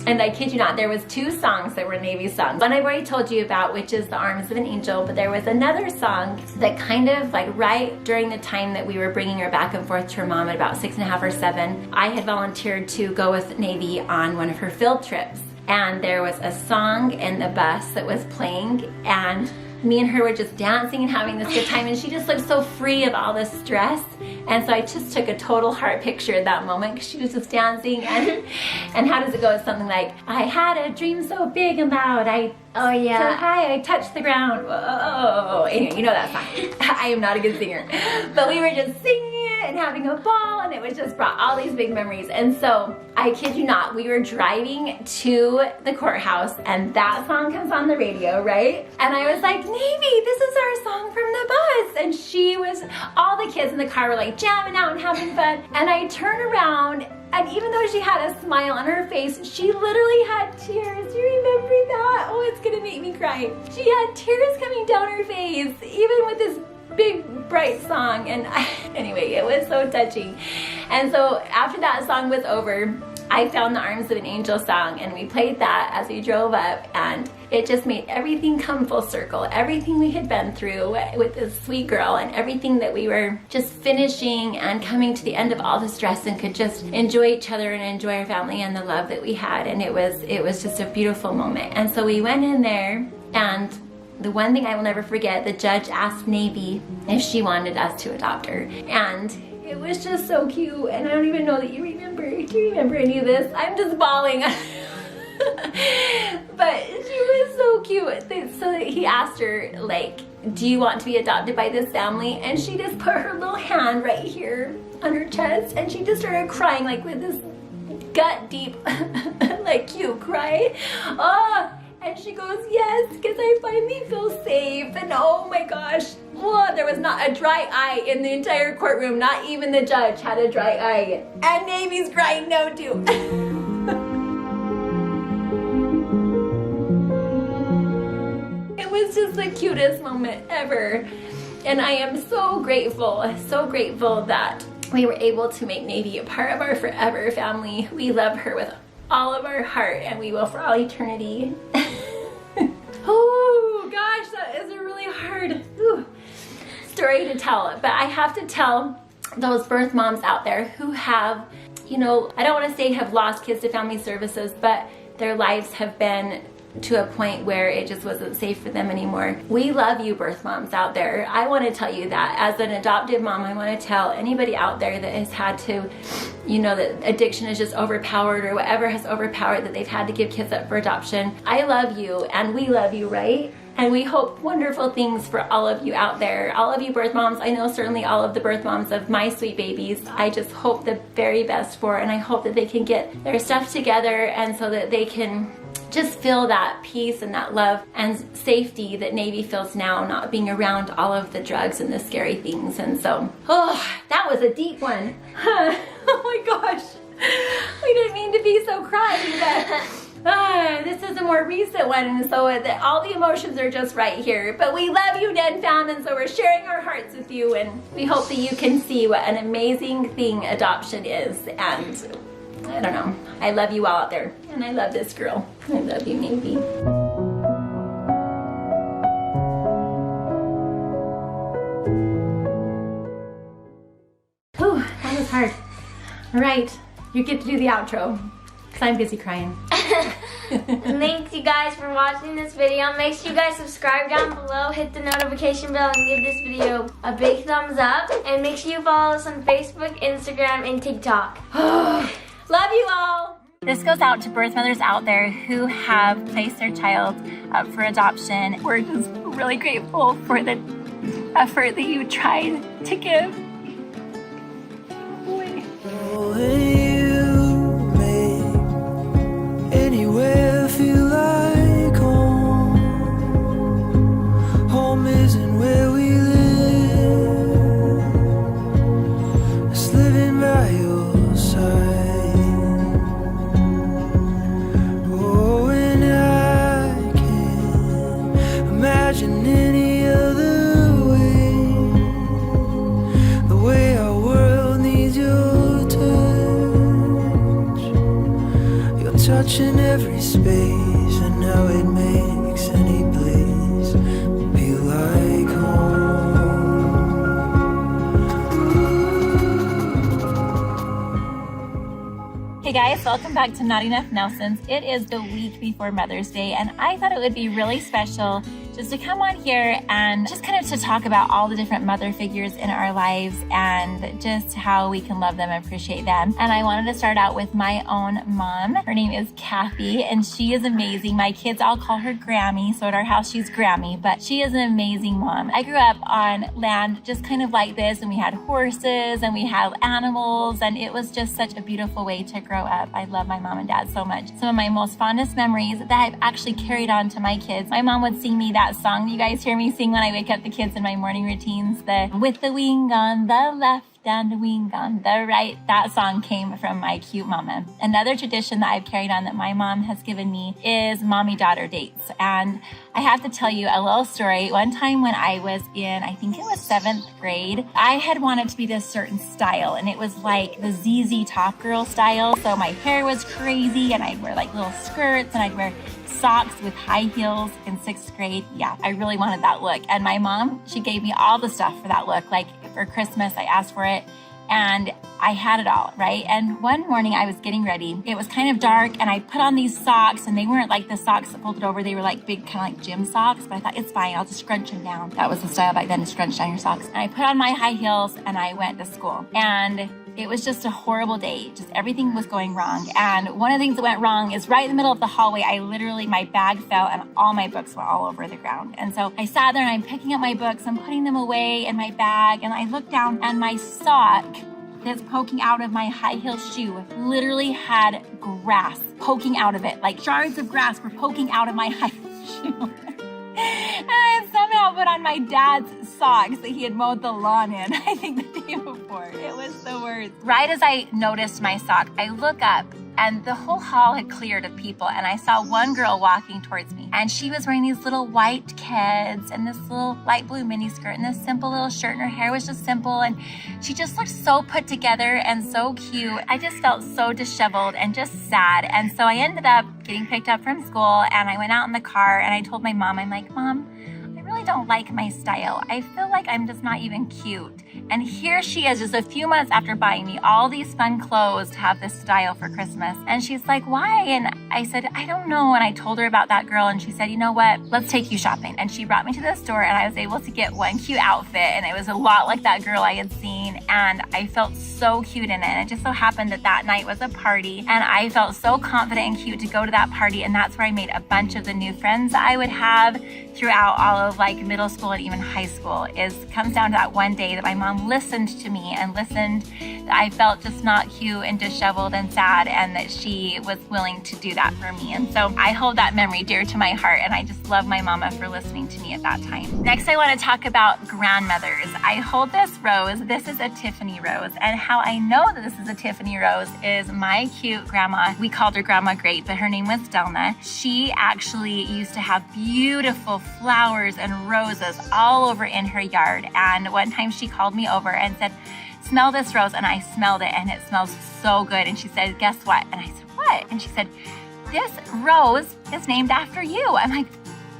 And I kid you not, there was 2 songs that were Navy songs. One I've already told you about, which is The Arms of an Angel, but there was another song that kind of like right during the time that we were bringing her back and forth to her mom at about 6.5 or 7, I had volunteered to go with Navy on one of her field trips. And there was a song in the bus that was playing, and me and her were just dancing and having this good time, and she just looked so free of all this stress. And so I just took a total heart picture at that moment, because she was just dancing. And how does it go? It's something like, I had a dream so big and loud, Oh yeah. so high I touched the ground. Whoa. Anyway, you know that song. I am not a good singer. But we were just singing it and having a ball, and it was just brought all these big memories. And so, I kid you not, we were driving to the courthouse and that song comes on the radio, right? And I was like, Navy, this is our song from the bus. And all the kids in the car were like jamming out and having fun. And I turn around, and even though she had a smile on her face, she literally had tears. Do you remember that? Oh, it's gonna make me cry. She had tears coming down her face, even with this big, bright song. And anyway, it was so touching. And so after that song was over, I found The Arms of an Angel song, and we played that as we drove up, and it just made everything come full circle. Everything we had been through with this sweet girl, and everything that we were just finishing and coming to the end of all the stress, and could just enjoy each other and enjoy our family and the love that we had. And it was just a beautiful moment. And so we went in there, and the one thing I will never forget, the judge asked Navy if she wanted us to adopt her. And it was just so cute, and I don't even know that you remember. Do you remember any of this? I'm just bawling. But she was so cute. So he asked her, like, do you want to be adopted by this family? And she just put her little hand right here on her chest, and she just started crying, like with this gut deep, like cute cry. Oh, And she goes, yes, because I finally feel safe. And oh my gosh, oh, there was not a dry eye in the entire courtroom. Not even the judge had a dry eye. And Navy's crying now too. It was just the cutest moment ever. And I am so grateful that we were able to make Navy a part of our forever family. We love her with all of our heart, and we will for all eternity. Oh gosh, that is a really hard story to tell. But I have to tell those birth moms out there who have, I don't want to say have lost kids to family services, but their lives have been to a point where it just wasn't safe for them anymore. We love you, birth moms out there. I want to tell you that as an adoptive mom, I want to tell anybody out there that has had to, that addiction is just overpowered or whatever has overpowered, that they've had to give kids up for adoption. I love you and we love you, right? And we hope wonderful things for all of you out there. All of you birth moms, I know certainly all of the birth moms of my sweet babies, I just hope the very best for, and I hope that they can get their stuff together and so that they can just feel that peace and that love and safety that Navy feels now, not being around all of the drugs and the scary things. And so, that was a deep one. Oh my gosh, we didn't mean to be so crying, but this is a more recent one, and so all the emotions are just right here. But we love you, Den Fam, and so we're sharing our hearts with you, and we hope that you can see what an amazing thing adoption is. And I don't know, I love you all out there, and I love this girl. I love you, Navy. Whew, that was hard. All right, you get to do the outro, because I'm busy crying. Thanks you guys for watching this video. Make sure you guys subscribe down below, hit the notification bell, and give this video a big thumbs up. And make sure you follow us on Facebook, Instagram, and TikTok. Love you all. This goes out to birth mothers out there who have placed their child up for adoption. We're just really grateful for the effort that you tried to give. You make anywhere feel like home. Home isn't where we live. It's living by your side. Oh, and I can't imagine any other way. The way our world needs your touch in every space, and how it makes any place feel like home. Hey guys, welcome back to Not Enough Nelsons. It is the week before Mother's Day, and I thought it would be really special just to come on here and just kind of to talk about all the different mother figures in our lives and just how we can love them and appreciate them. And I wanted to start out with my own mom. Her name is Kathy, and she is amazing. My kids all call her Grammy, so at our house she's Grammy, but she is an amazing mom. I grew up on land just kind of like this, and we had horses and we had animals, and it was just such a beautiful way to grow up. I love my mom and dad so much. Some of my most fondest memories that I've actually carried on to my kids. My mom would sing me that song you guys hear me sing when I wake up the kids in my morning routines, the with the wing on the left and the wing on the right. That song came from my cute mama. Another tradition that I've carried on that my mom has given me is mommy-daughter dates. And I have to tell you a little story. One time when I was in, I think it was 7th grade, I had wanted to be this certain style, and it was like the ZZ Top Girl style. So my hair was crazy, and I'd wear like little skirts, and I'd wear socks with high heels in 6th grade. Yeah, I really wanted that look. And my mom, she gave me all the stuff for that look. Like for Christmas, I asked for it and I had it all, right? And one morning I was getting ready. It was kind of dark, and I put on these socks, and they weren't like the socks that folded over. They were like big, kind of like gym socks, but I thought it's fine. I'll just scrunch them down. That was the style back then, to scrunch down your socks. And I put on my high heels and I went to school. And it was just a horrible day. Just everything was going wrong. And one of the things that went wrong is right in the middle of the hallway, my bag fell and all my books were all over the ground. And so I sat there and I'm picking up my books, I'm putting them away in my bag, and I looked down and my sock that's poking out of my high heel shoe literally had grass poking out of it. Like shards of grass were poking out of my high heel shoe. And I had somehow put on my dad's socks that he had mowed the lawn in, I think the day before. It was the worst. Right as I noticed my sock, I look up and the whole hall had cleared of people, and I saw one girl walking towards me, and she was wearing these little white Keds and this little light blue mini skirt and this simple little shirt, and her hair was just simple, and she just looked so put together and so cute. I just felt so disheveled and just sad, and so I ended up getting picked up from school, and I went out in the car, and I told my mom, I'm like, Mom, I really don't like my style. I feel like I'm just not even cute. And here she is, just a few months after buying me all these fun clothes to have this style for Christmas. And she's like, why? And I said, I don't know. And I told her about that girl, and she said, you know what? Let's take you shopping. And she brought me to the store, and I was able to get one cute outfit, and it was a lot like that girl I had seen, and I felt so cute in it. And it just so happened that that night was a party, and I felt so confident and cute to go to that party, and that's where I made a bunch of the new friends I would have throughout all of like middle school and even high school. Comes down to that one day that my mom listened to me and listened that I felt just not cute and disheveled and sad, and that she was willing to do that for me. And so I hold that memory dear to my heart, and I just love my mama for listening to me at that time. Next, I want to talk about grandmothers. I hold this rose. This is a Tiffany rose, and how I know that this is a Tiffany rose is my cute grandma. We called her Grandma Great, but her name was Delna. She actually used to have beautiful flowers and roses all over in her yard, and one time she called me over and said, smell this rose, and I smelled it, and it smells so good. And she said, guess what? And I said, what? And she said, this rose is named after you. I'm like,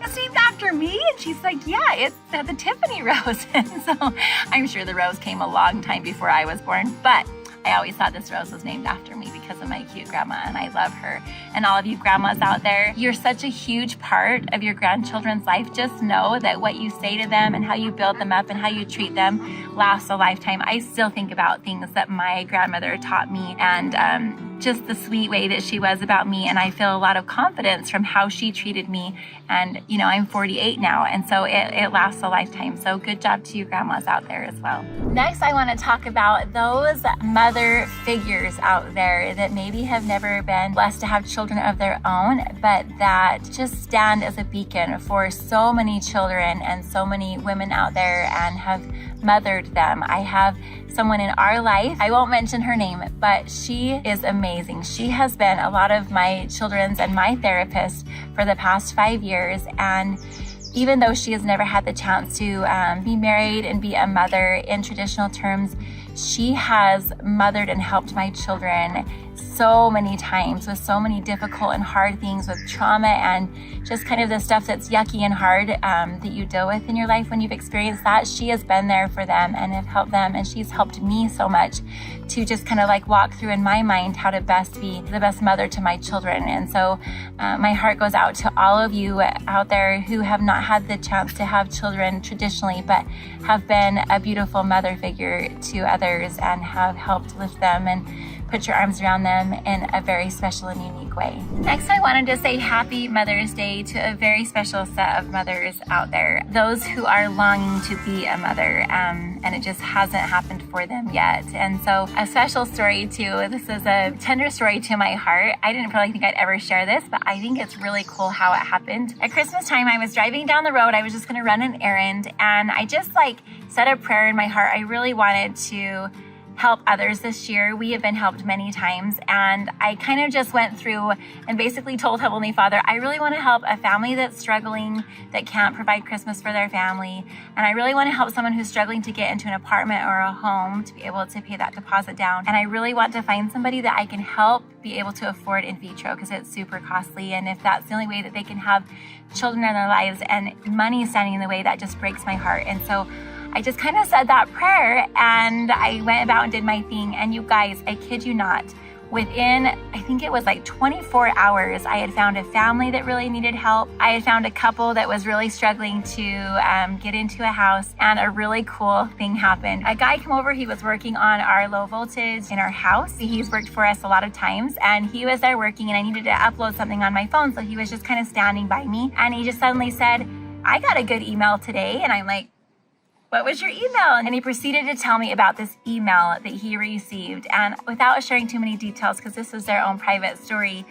it's named after me? And she's like, yeah, it's the Tiffany rose. And so I'm sure the rose came a long time before I was born, but I always thought this rose was named after me because of my cute grandma, and I love her. And all of you grandmas out there, you're such a huge part of your grandchildren's life. Just know that what you say to them and how you build them up and how you treat them lasts a lifetime. I still think about things that my grandmother taught me, and just the sweet way that she was about me, and I feel a lot of confidence from how she treated me. And you know, I'm 48 now, and so it lasts a lifetime. So good job to you grandmas out there as well. Next, I want to talk about those mother figures out there that maybe have never been blessed to have children of their own, but that just stand as a beacon for so many children and so many women out there and have mothered them. I have someone in our life, I won't mention her name, but she is amazing. She has been a lot of my children's and my therapist for the past 5 years, and even though she has never had the chance to be married and be a mother in traditional terms, she has mothered and helped my children so many times with so many difficult and hard things, with trauma and just kind of the stuff that's yucky and hard that you deal with in your life when you've experienced that. She has been there for them and have helped them, and she's helped me so much to just kind of like walk through in my mind how to best be the best mother to my children. And so my heart goes out to all of you out there who have not had the chance to have children traditionally, but have been a beautiful mother figure to others and have helped lift them and put your arms around them in a very special and unique way. Next, I wanted to say happy Mother's Day to a very special set of mothers out there. Those who are longing to be a mother, and it just hasn't happened for them yet. And so a special story too, this is a tender story to my heart. I didn't really think I'd ever share this, but I think it's really cool how it happened. At Christmas time, I was driving down the road. I was just gonna run an errand, and I just said a prayer in my heart. I really wanted to help others this year. We have been helped many times, and I kind of just went through and basically told Heavenly Father, I really want to help a family that's struggling, that can't provide Christmas for their family, and I really want to help someone who's struggling to get into an apartment or a home to be able to pay that deposit down, and I really want to find somebody that I can help be able to afford in vitro because it's super costly, and if that's the only way that they can have children in their lives and money standing in the way, that just breaks my heart. And so I just kind of said that prayer, and I went about and did my thing. And you guys, I kid you not, within, I think it was 24 hours, I had found a family that really needed help. I had found a couple that was really struggling to get into a house, and a really cool thing happened. A guy came over, he was working on our low voltage in our house. He's worked for us a lot of times, and he was there working, and I needed to upload something on my phone, so he was just kind of standing by me, and he just suddenly said, I got a good email today. And I'm like, what was your email? And he proceeded to tell me about this email that he received. And without sharing too many details, because this was their own private story,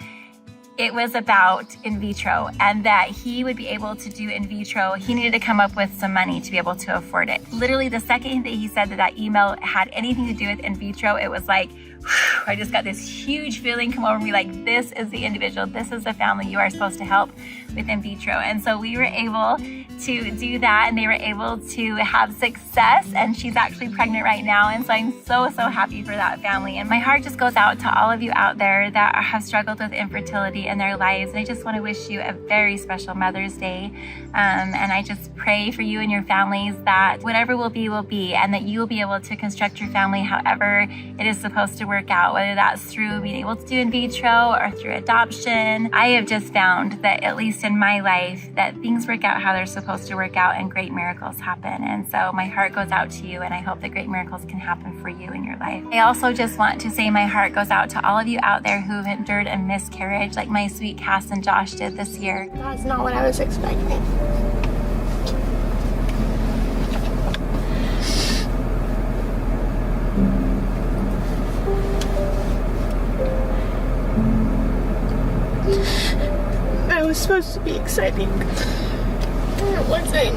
it was about in vitro, and that he would be able to do in vitro. He needed to come up with some money to be able to afford it. Literally the second that he said that that email had anything to do with in vitro, it was like, whew, I just got this huge feeling come over me, like this is the individual, this is the family you are supposed to help with in vitro. And so we were able to do that, and they were able to have success, and she's actually pregnant right now. And so I'm so happy for that family. And my heart just goes out to all of you out there that have struggled with infertility in their lives. And I just want to wish you a very special Mother's Day. And I just pray for you and your families that whatever will be, and that you will be able to construct your family however it is supposed to work out, whether that's through being able to do in vitro or through adoption. I have just found that, at least in my life, that things work out how they're supposed to work out and great miracles happen. And so my heart goes out to you, and I hope that great miracles can happen for you in your life. I also just want to say my heart goes out to all of you out there who've endured a miscarriage like my sweet Cass and Josh did this year. That's not what I was expecting. It was supposed to be exciting. It wasn't.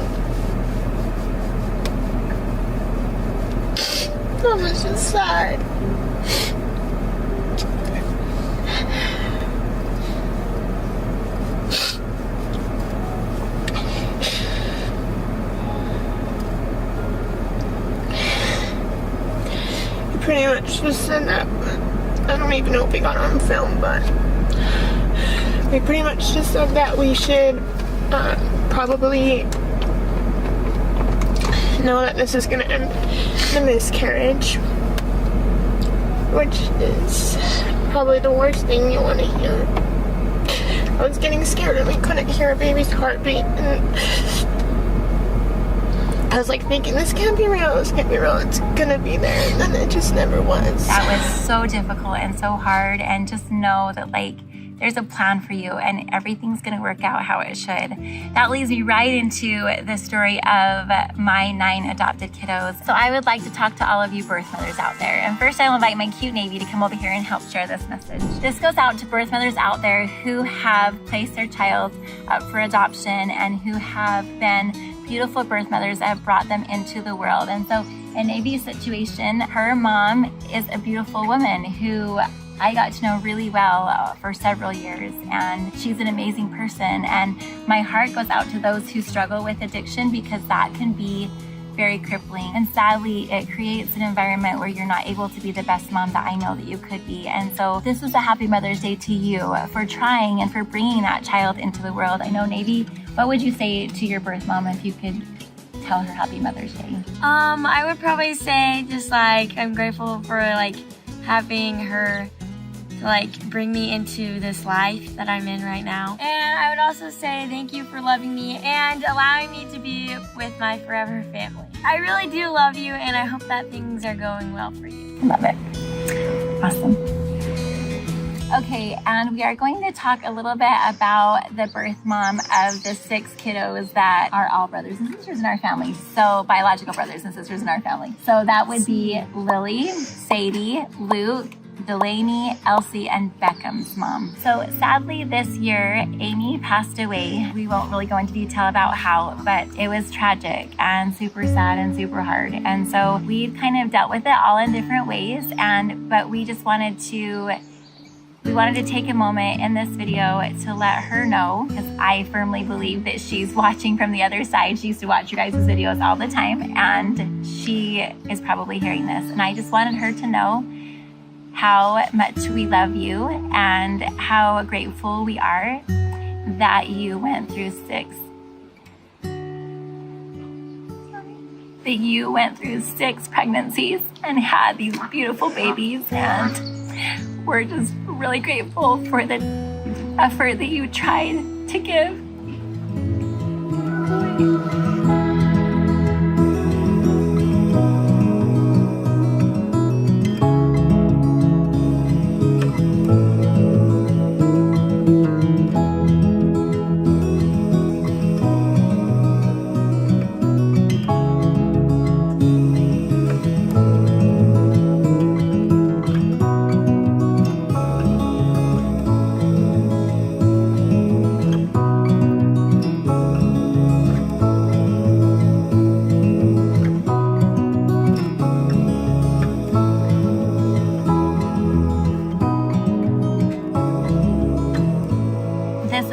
I was just sad. He pretty much just said that. I don't even know if we got on film, but we pretty much just said that we should probably know that this is gonna end in a miscarriage, which is probably the worst thing you want to hear. I was getting scared and we couldn't hear a baby's heartbeat, and I was like thinking, this can't be real, this can't be real, it's gonna be there, and then it just never was. That was so difficult and so hard, and just know that like there's a plan for you and everything's gonna work out how it should. That leads me right into the story of my 9 adopted kiddos. So I would like to talk to all of you birth mothers out there. And first I'll invite my cute Navy to come over here and help share this message. This goes out to birth mothers out there who have placed their child up for adoption and who have been beautiful birth mothers that have brought them into the world. And so in Navy's situation, her mom is a beautiful woman who I got to know really well for several years, and she's an amazing person. And my heart goes out to those who struggle with addiction, because that can be very crippling. And sadly, it creates an environment where you're not able to be the best mom that I know that you could be. And so this is a happy Mother's Day to you for trying and for bringing that child into the world. I know, Navy, what would you say to your birth mom if you could tell her happy Mother's Day? I would probably say just like I'm grateful for like having her to like bring me into this life that I'm in right now. And I would also say thank you for loving me and allowing me to be with my forever family. I really do love you, and I hope that things are going well for you. Love it. Awesome. Okay, and we are going to talk a little bit about the birth mom of the 6 kiddos that are all brothers and sisters in our family. So biological brothers and sisters in our family. So that would be Lily, Sadie, Luke, Delaney, Elsie, and Beckham's mom. So sadly this year, Amy passed away. We won't really go into detail about how, but it was tragic and super sad and super hard. And so we kind of dealt with it all in different ways. But we just wanted to take a moment in this video to let her know, because I firmly believe that she's watching from the other side. She used to watch your guys' videos all the time, and she is probably hearing this. And I just wanted her to know how much we love you and how grateful we are that you went through 6 pregnancies and had these beautiful babies. And we're just really grateful for the effort that you tried to give.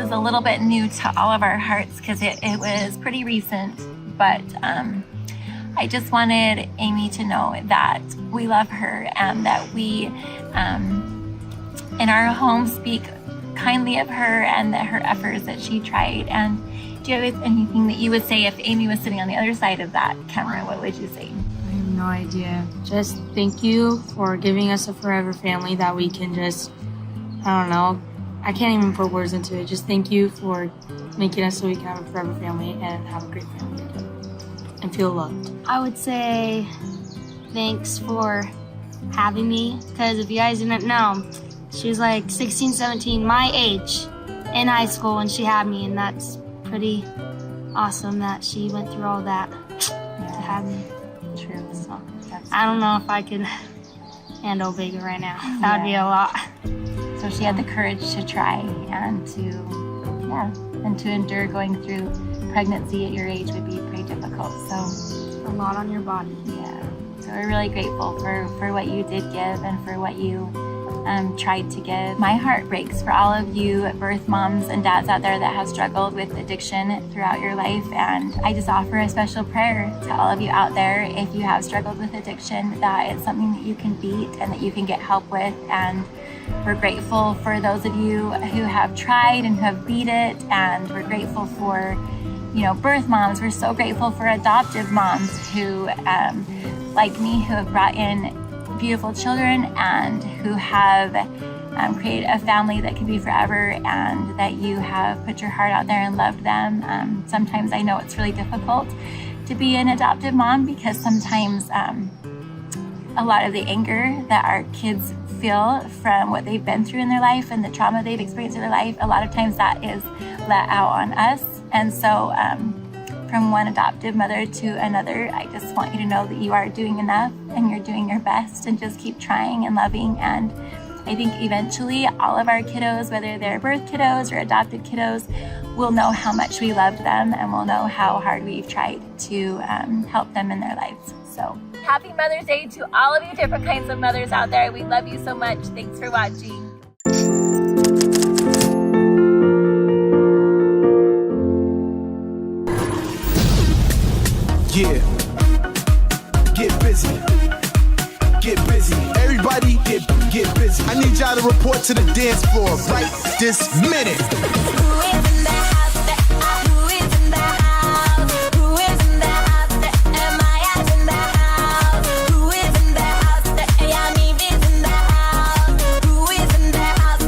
was a little bit new to all of our hearts because it was pretty recent, but I just wanted Amy to know that we love her and that we in our home speak kindly of her and that her efforts that she tried. And do you have anything that you would say if Amy was sitting on the other side of that camera? What would you say? I have no idea. Just thank you for giving us a forever family that we can just, I don't know, I can't even put words into it. Just thank you for making us so we can have a forever family and have a great family and feel loved. I would say thanks for having me, because if you guys didn't know, she was like 16, 17, my age in high school when she had me, and that's pretty awesome that she went through all that to have me. True. So, I don't know if I could handle Vega right now. That would be a lot. So she had the courage to try and to endure going through pregnancy at your age would be pretty difficult. So a lot on your body. Yeah. So we're really grateful for what you did give and for what you tried to give. My heart breaks for all of you birth moms and dads out there that have struggled with addiction throughout your life, and I just offer a special prayer to all of you out there if you have struggled with addiction, that it's something that you can beat and that you can get help with. And we're grateful for those of you who have tried and who have beat it, and we're grateful for, you know, birth moms. We're so grateful for adoptive moms who, like me, who have brought in beautiful children and who have created a family that can be forever, and that you have put your heart out there and loved them. Sometimes I know it's really difficult to be an adoptive mom because sometimes a lot of the anger that our kids feel from what they've been through in their life and the trauma they've experienced in their life, a lot of times that is let out on us. And so from one adoptive mother to another, I just want you to know that you are doing enough and you're doing your best, and just keep trying and loving. And I think eventually all of our kiddos, whether they're birth kiddos or adopted kiddos, will know how much we love them and will know how hard we've tried to help them in their lives. So happy Mother's Day to all of you different kinds of mothers out there. We love you so much. Thanks for watching. Yeah. Get busy. Get busy. Everybody get busy. I need y'all to report to the dance floor right this minute. Who is in the house? Who is in the house? Who is in the house? Am I in the house? Who is in the house? Yaniv is in the house. Who is in the house?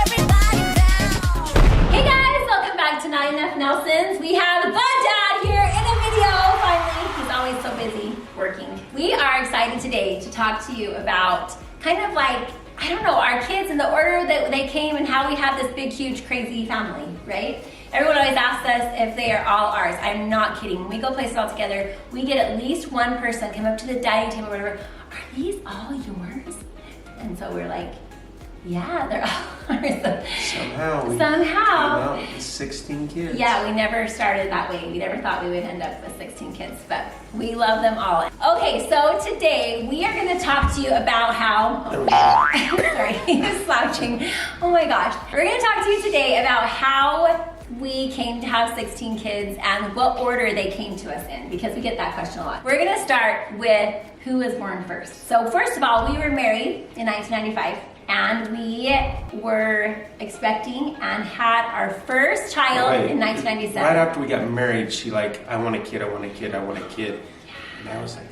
Everybody down. Hey guys, welcome back to Not Enough Nelsons. We have the dad here in a video, finally. He's always so busy working. We are excited today to talk to you about kind of like, I don't know, our kids in the order that they came and how we have this big, huge, crazy family, right? Everyone always asks us if they are all ours. I'm not kidding. When we go places all together, we get at least one person come up to the dining table or whatever, are these all yours? And so we're like, yeah, they're all ours. Somehow we Somehow. came out with 16 kids. Yeah, we never started that way. We never thought we would end up with 16 kids, but we love them all. Okay, so today we are gonna talk to you about how, sorry, he's slouching. Oh my gosh. We're gonna talk to you today about how we came to have 16 kids and what order they came to us in, because we get that question a lot. We're gonna start with who was born first. So first of all, we were married in 1995. And we were expecting and had our first child in 1997. Right after we got married, she like, I want a kid, I want a kid, I want a kid. And I was like,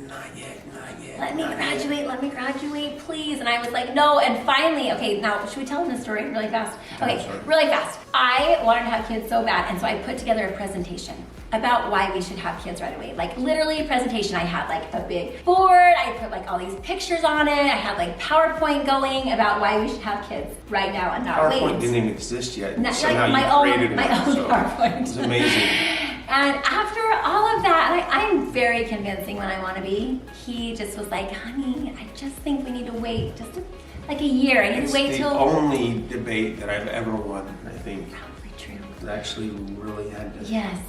not yet, not yet. Let me graduate, please. And I was like, no. And finally, okay, now should we tell them the story really fast? Okay, really fast. I wanted to have kids so bad, and so I put together a presentation about why we should have kids right away. Like literally a presentation. I had like a big board, I put like all these pictures on it, I had like PowerPoint going about why we should have kids right now and not wait. PowerPoint didn't even exist yet. like Somehow my you created own it. PowerPoint. It was amazing. And after all of that, and I'm very convincing when I want to be, he just was like, honey, I just think we need to wait just like a year. I need to wait till... It's the only debate that I've ever won, I think. Probably true. I actually really had to... Yes.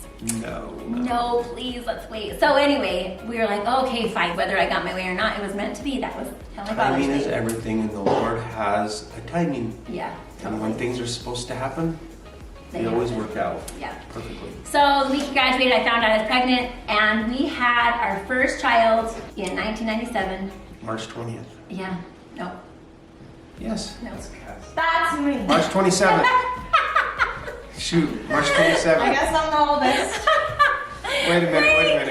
No, please, let's wait. So anyway, we were like, okay, fine. Whether I got my way or not, it was meant to be. That was how my father's timing is day. everything, and the Lord has a timing. Yeah. And when things are supposed to happen, they always work out Yeah. perfectly. So the week he graduated, I found out I was pregnant, and we had our first child in 1997. March 20th. Yeah. No. Yes. No. That's me. March 27th. Shoot, March 27th. I guess I'm the oldest. Wait a minute.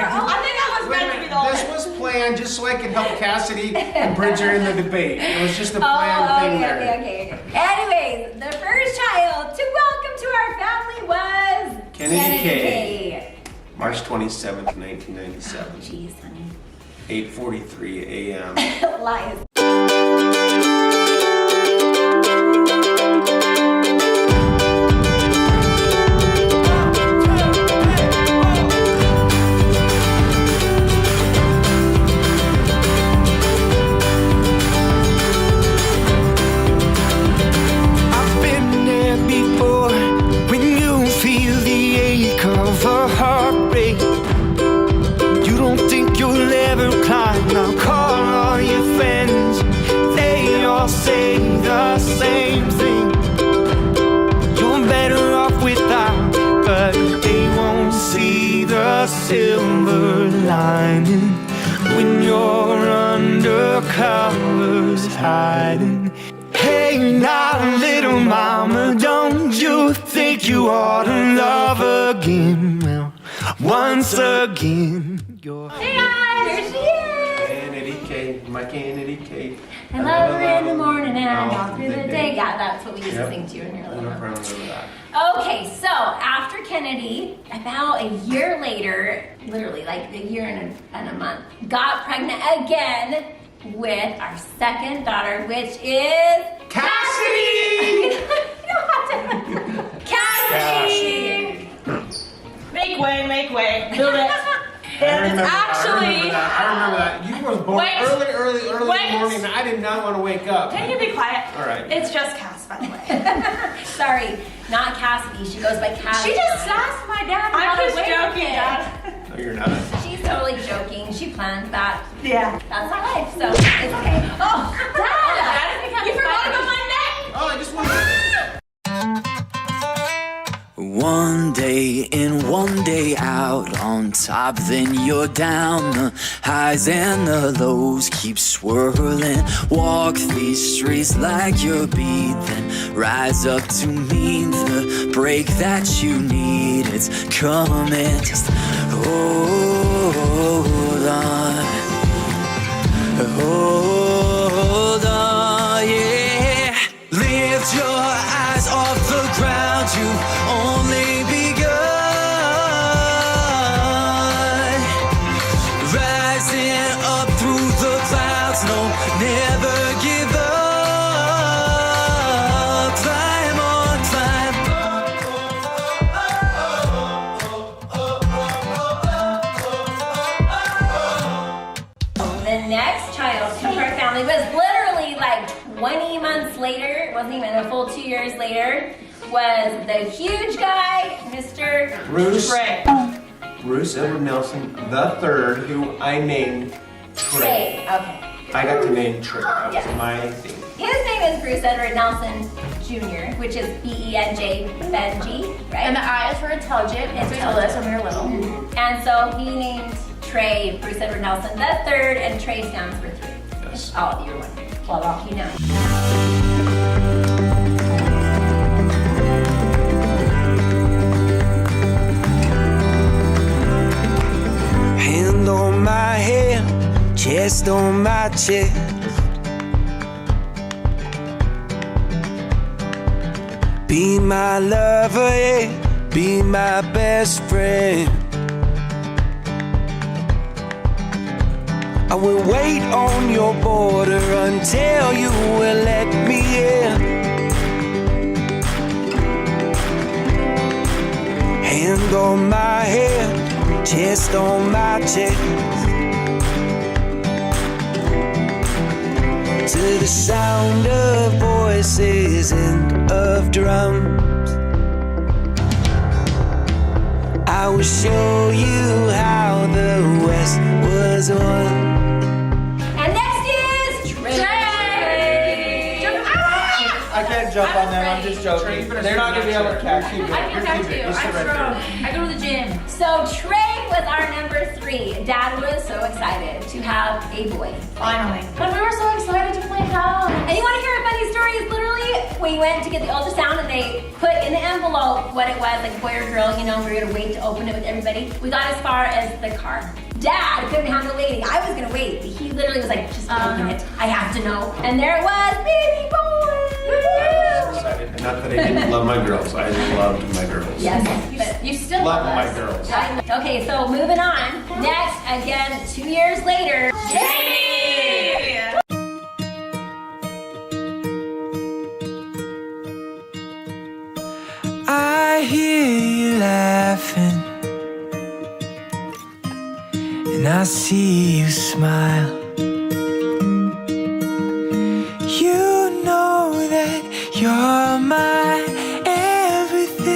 I think I was Wait a meant to be minute. the oldest. This was planned just so I could help Cassidy and Bridger in the debate. It was just a planned Oh, thing there. okay. Anyways, the first child to welcome to our family was Kennedy K. March 27th, 1997. Jeez, honey. 8:43 a.m. Lies. I've been there before when you feel the ache of a heartbreak. You don't think you'll ever climb. Now call all your friends. They all say the same thing. You're better off without, but they won't see the silver lining when you're under covers hiding. Hey now, little mama, don't you think you ought to love again? Well, once again, you're... Hey guys, here she is. Kennedy K. My Kennedy K. I love her in the morning and all through the day. Yeah, that's what we used to sing to when you were I little. remember that. Okay, so after Kennedy, about a year later, literally like a year and a month, got pregnant again with our second daughter, which is Cassidy! You don't have to. Cassidy! Make way. Build it. I And remember it's actually. that. I remember that. You were born Wait. early in the Wait. morning, and I did not want to wake up. Can you be quiet? All right. It's just Cass, by the way. Sorry, not Cassidy. She goes by Cassidy. She just asked my dad. I'm just joking, Dad. No, you're not. She's totally joking. She planned that. Yeah. That's my life, so it's okay. Oh, Dad! You forgot about my neck. Oh, I just want to. One day in, one day out, on top, then you're down. The highs and the lows keep swirling. Walk these streets like you're beat, then rise up to meet the break that you need. It's coming, just hold on. Hold on, yeah. Lift your eyes off the ground, you've only begun. Rising up through the clouds, no, never give up. Climb on, The next child to our family was literally like 20 months later, it wasn't even a full 2 years later, was the huge guy, Mr. Bruce. Trey. Bruce Edward Nelson III, who I named Trey. Trey, okay. I got to name Trey. That was Yes. my thing. His name is Bruce Edward Nelson Jr., which is B-E-N-J, Benji, right? And the I is for intelligent. As we told us when we were little. And so he named Trey Bruce Edward Nelson III, and Trey stands for 3. Yes. All of you are wondering. Well, you know. Hand on my head, chest on my chest. Be my lover, yeah, be my best friend. I will wait on your border until you will let me in. Hand on my head, chest on my chest. To the sound of voices and of drums, I will show you how the West was won. And next is Trey. I can't jump on them. I'm just joking. They're not gonna be able to catch you. I can catch you. I'm strong. I go to the gym. So Trey was our number 3. Dad was so excited to have a boy. Finally. But we were so excited to play house. And you want to hear a funny story? It's literally, we went to get the ultrasound and they put in the envelope what it was, like boy or girl, you know, we were gonna wait to open it with everybody. We got as far as the car. Dad couldn't handle waiting. I was gonna wait. He literally was like, just open it. I have to know. And there it was, baby boy. I was excited. And not that I didn't love my girls. I loved my girls. Yes, but you still Love love my us. girls. Okay, so moving on. Next, again, 2 years later, Jamie! I hear you laughing, and I see you smile. You know that you're my everything.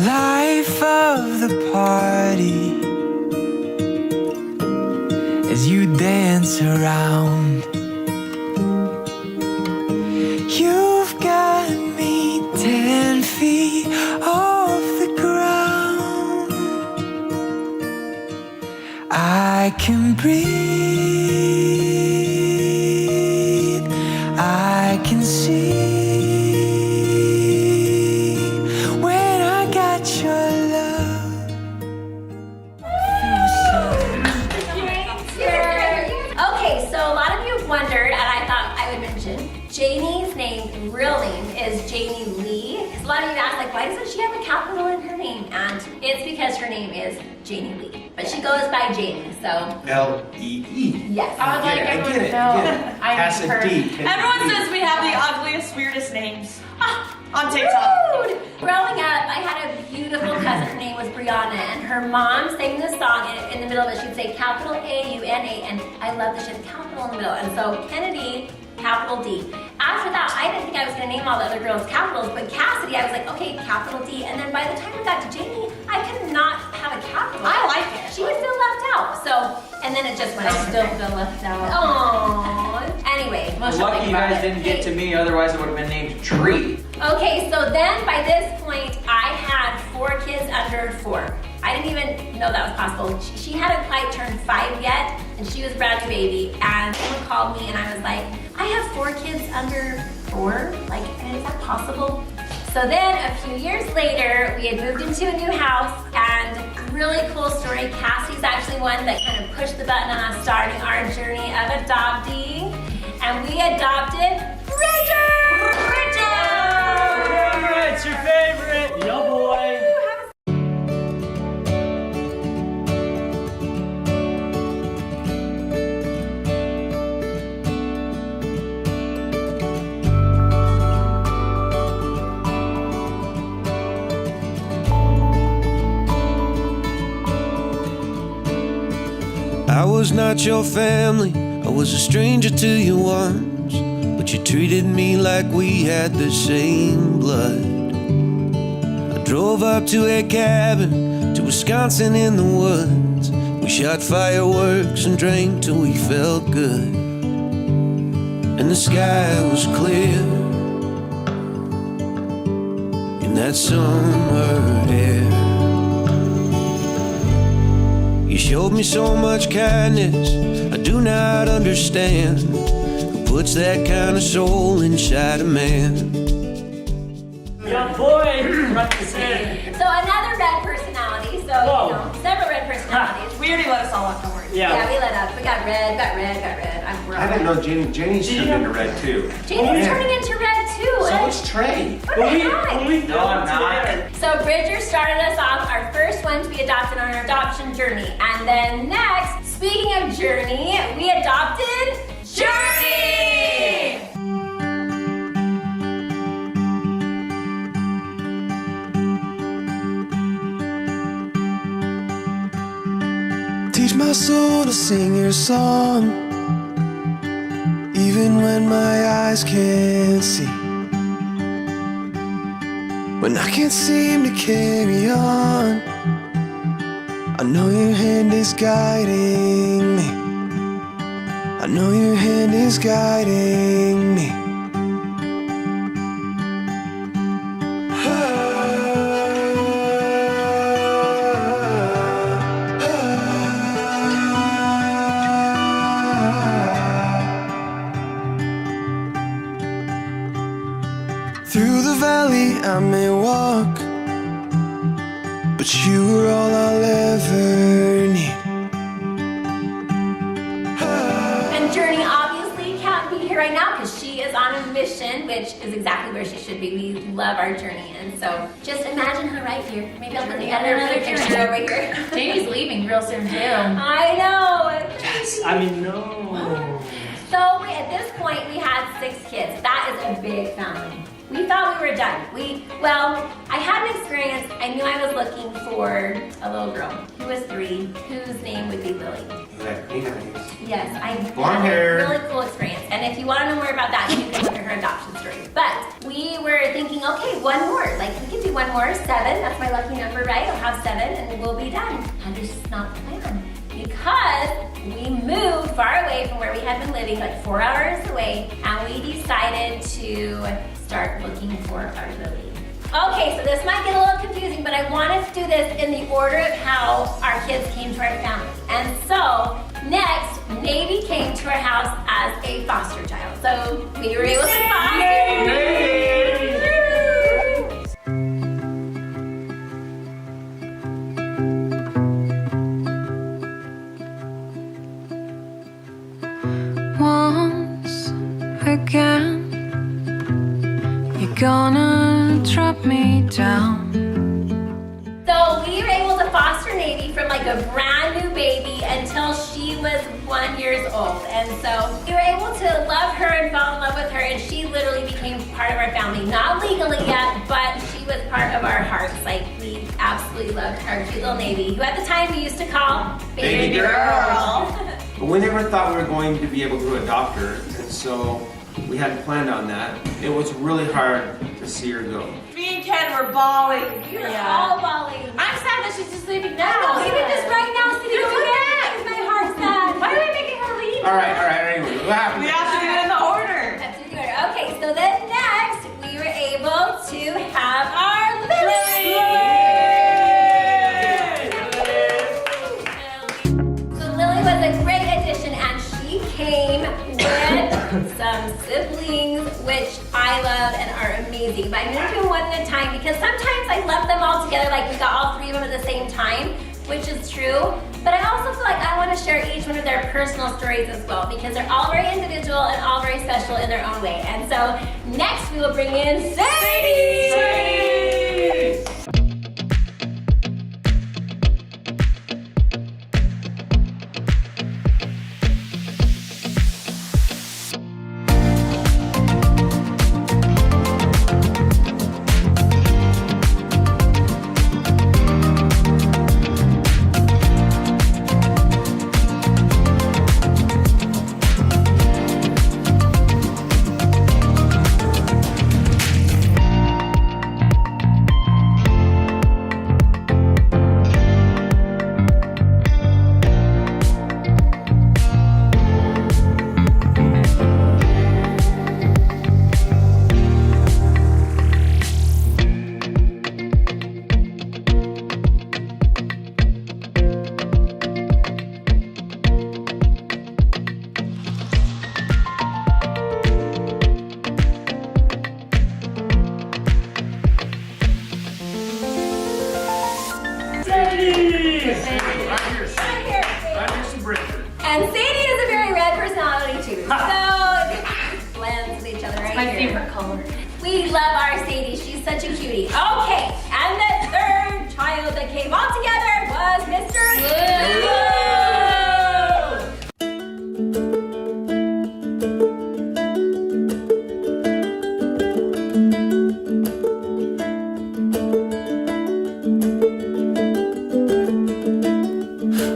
Life of the party as you dance around. You've got me 10 feet off the ground. I can breathe, I can see when I got your love. Okay, so a lot of you have wondered, and I thought I would mention, Janie's name, real name, is Janie Lee. A lot of you ask, like, why doesn't she have a capital in her name? And it's because her name is Janie Lee. But she goes by Janie, so. L-E-E. Yes. I would like everyone to know I Has need a her. D. Everyone says we have the ugliest, weirdest names on TikTok. Rude. Growing up, I had a beautiful cousin. Her name was Brianna, and her mom sang this song. In the middle of it, she'd say capital A-U-N-A, and I love that she had capital in the middle. And so Kennedy, capital D. After that, I didn't think I was going to name all the other girls capitals, but Cassidy, I was like, okay, capital D. And then by the time we got to Jamie, I could not have a capital. I like it. She would feel left out. So, and then it just went. I still feel left out. Aww. Anyway. Lucky you guys didn't get to me, otherwise it would have been named Tree. Okay, so then by this point, I had 4 kids under 4. I didn't even know that was possible. She hadn't quite turned 5 yet, and she was a brand new baby. And someone called me, and I was like, I have 4 kids under 4? Like, is that possible? So then a few years later, we had moved into a new house, and really cool story. Cassie's actually one that kind of pushed the button on us starting our journey of adopting. And we adopted Bridger! It's your favorite. Yo, boy. I was not your family, I was a stranger to you once, but you treated me like we had the same blood. I drove up to a cabin to Wisconsin in the woods. We shot fireworks and drank till we felt good, and the sky was clear in that summer air. You showed me so much kindness, I do not understand who puts that kind of soul inside a man. Young boy, represent. So another red personality, so Whoa. you know, several red personalities. We already let us all up, don't worry. Yeah, we lit up. We got red, got red, got red. We're I didn't know Janie's turned into red too. Janie's turning into red too. So it's Trey. What the heck? No, I'm not. So Bridger started us off, our first one to be adopted on our adoption journey. And then next, speaking of journey, we adopted Journey! Teach my soul to sing your song, even when my eyes can't see. When I can't seem to carry on, I know your hand is guiding me. I I know your hand is guiding me. Through the valley I may walk, but you are all I'll ever need. And Journey obviously can't be here right now because she is on a mission, which is exactly where she should be. We love our Journey, and so just imagine her right here. Maybe I'll put another picture over here. Jamie's leaving real soon too. I know. Yes, I mean, no. So at this point, we had 6 kids. That is a big family. We thought we were done. Well, I had an experience. I knew I was looking for a little girl who was 3, whose name would be Lily. Yes, I Blonde had hair. a really cool experience. And if you want to know more about that, you can look at her adoption story. But we were thinking, okay, one more. Like, we can do one more, 7. That's my lucky number, right? I'll have 7 and we'll be done. And this is not the plan. Because we moved far away from where we had been living, like 4 hours away, and we decided to start looking for our Lily. Okay, so this might get a little confusing, but I wanted to do this in the order of how our kids came to our family. And so, next, Navy came to our house as a foster child. So, we were able to foster. Once again, you're gonna drop me down. So we were able to foster Navy from like a brand new baby until she was 1 year old. And so we were able to love her and fall in love with her, and she literally became part of our family. Not legally yet, but she was part of our hearts. Like, we absolutely loved our cute little Navy, who at the time we used to call Baby Girl. But we never thought we were going to be able to adopt her, and so we hadn't planned on that. It was really hard to see her go. Me and Ken were bawling. We were all bawling. I'm sad that she's just leaving now. No, even just right now, sitting over there, my heart's sad. Why are we making her leave? All right, anyway, what happened? We have to do it in the order. Let's do the order. Okay, so then next, we were able to have our Lily. So Lily was a great addition, and she came with some siblings, which I love and are amazing. But I'm gonna do them one at a time because sometimes I love them all together, like we got all 3 of them at the same time, which is true. But I also feel like I want to share each one of their personal stories as well, because they're all very individual and all very special in their own way. And so next we will bring in Sadie! Sadie! And Sadie is a very red personality too. So blends with each other right My here. favorite color. We love our Sadie. She's such a cutie. Okay, and the third child that came all together was Mr. Lou.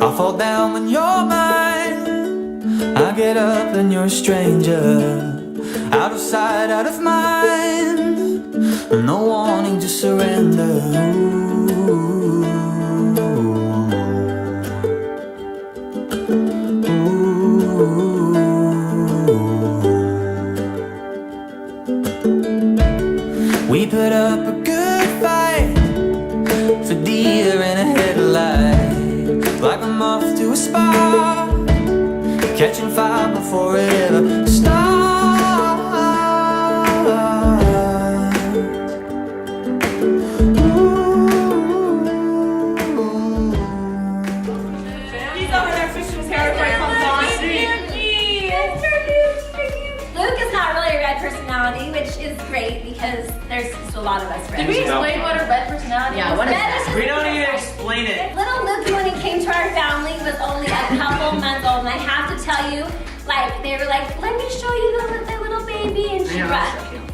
I fall down when you're mine. I get up and you're a stranger. Out of sight, out of mind. No wanting to surrender. Ooh. personality, which is great because there's just a lot of us Did Reds. we explain what her red personality Yeah, is? what is Red that? just- We don't need to explain it. Little Luke, when he came to our family, was only a couple months old, and I have to tell you, like they were like, "Let me show you the little baby," and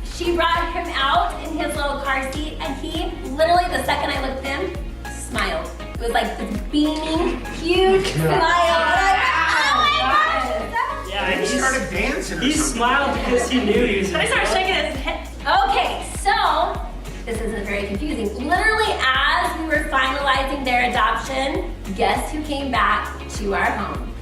she brought him out in his little car seat, and he literally the second I looked at him, smiled. It was like this beaming, huge smile. And I'm like, oh my gosh! Yeah, He started dancing. or he something. smiled because he knew he was. I started shaking his head. Okay, so this isn't very confusing. Literally, as we were finalizing their adoption, guess who came back to our home?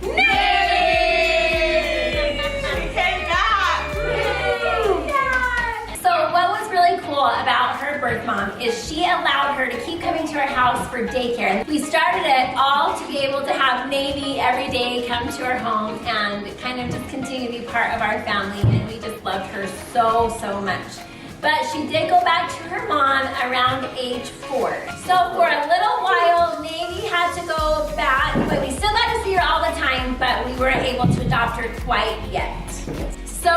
So what was really cool about her birth mom is she allowed her to keep coming to our house for daycare. And we started it all to be able to have Navy every day come to our home and kind of just continue to be part of our family. And we just loved her so, so much. But she did go back to her mom around age 4. So for a little while, Navy had to go back, but we still got to see her all the time, but we weren't able to adopt her quite yet. So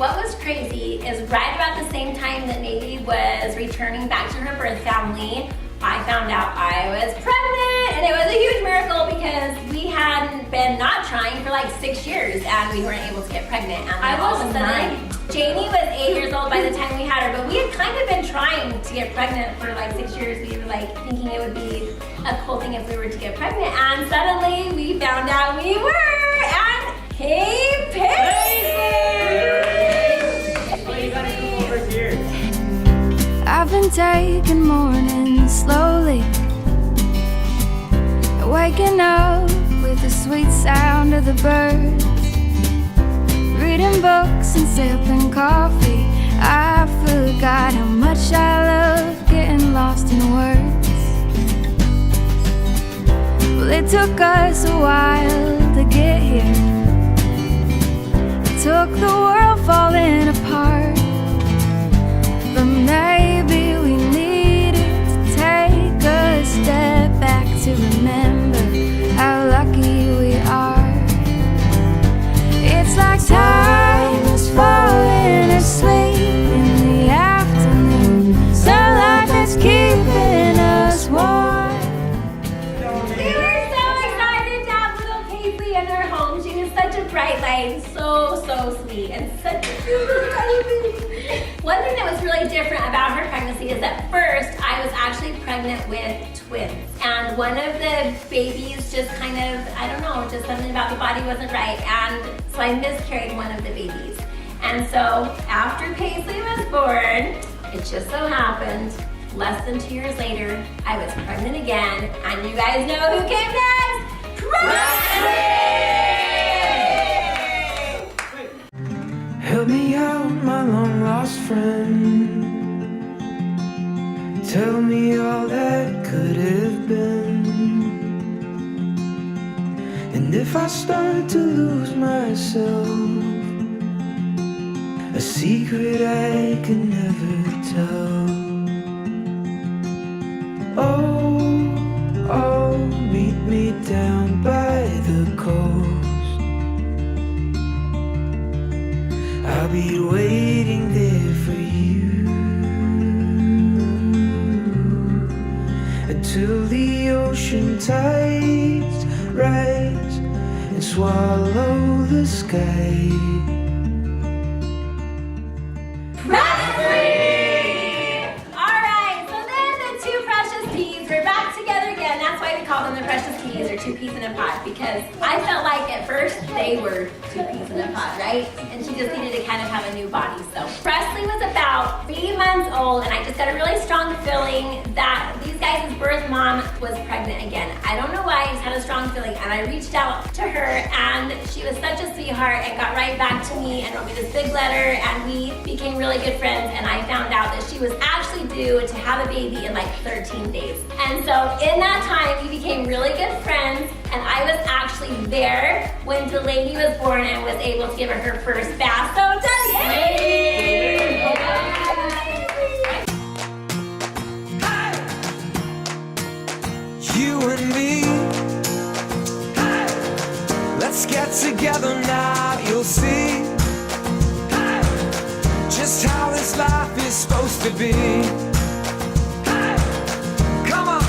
what was crazy is right about the same time that Navy was returning back to her birth family, I found out I was pregnant, and it was a huge miracle because we hadn't been not trying for like 6 years, and we weren't able to get pregnant. And then all of a sudden, Janie was 8 years old by the time we had her, but we had kind of been trying to get pregnant for like 6 years. We were like thinking it would be a cool thing if we were to get pregnant, and suddenly we found out we were, and hey, Paisley! Well, you gotta come over here. I've been taking mornings slowly, waking up with the sweet sound of the birds, reading books and sipping coffee. I forgot how much I love getting lost in words. Well, it took us a while to get here. It took the world falling apart, but maybe we needed to take a step back to remember how lucky we are. It's like time is falling asleep in the afternoon. Sunlight is keeping us warm. We were so excited to have little Paisley in our home. She was such a bright light, so sweet, and such a cute little tiny baby. One thing that was really different about her pregnancy is that first I was actually pregnant with twins, and one of the babies just kind of, I don't know, just something about the body wasn't right, and so I miscarried one of the babies. And so after Paisley was born, it just so happened, less than 2 years later, I was pregnant again, and you guys know who came next? Presley! Help me out, my long lost friend. Tell me all that could have been. And if I start to lose myself, a secret I could never tell. Oh, meet me down by the coast. I'll be waiting there for you until the ocean tides rise and swallow the sky. Alright, so then the two precious peas were back together again. That's why we call them the precious peas, or two peas in a pod, because I felt like at first they were two peas in a pod, right? And she just needed to kind of have a new body. So Presley was about 3 months old, and I just got a really strong feeling that these guys' birth mom was pregnant again. I don't know why, I just had a strong feeling, and I reached out to her, and she was such a sweetheart and got right back to me and wrote me this big letter, and we became really good friends, and I found out that she was actually due to have a baby in like 13 days. And so in that time, we became really good friends, and I was actually there when Delaney was born and was able to give her her first bath. So Delaney! You and me, let's get together now. You'll see just how be. Hey, come on.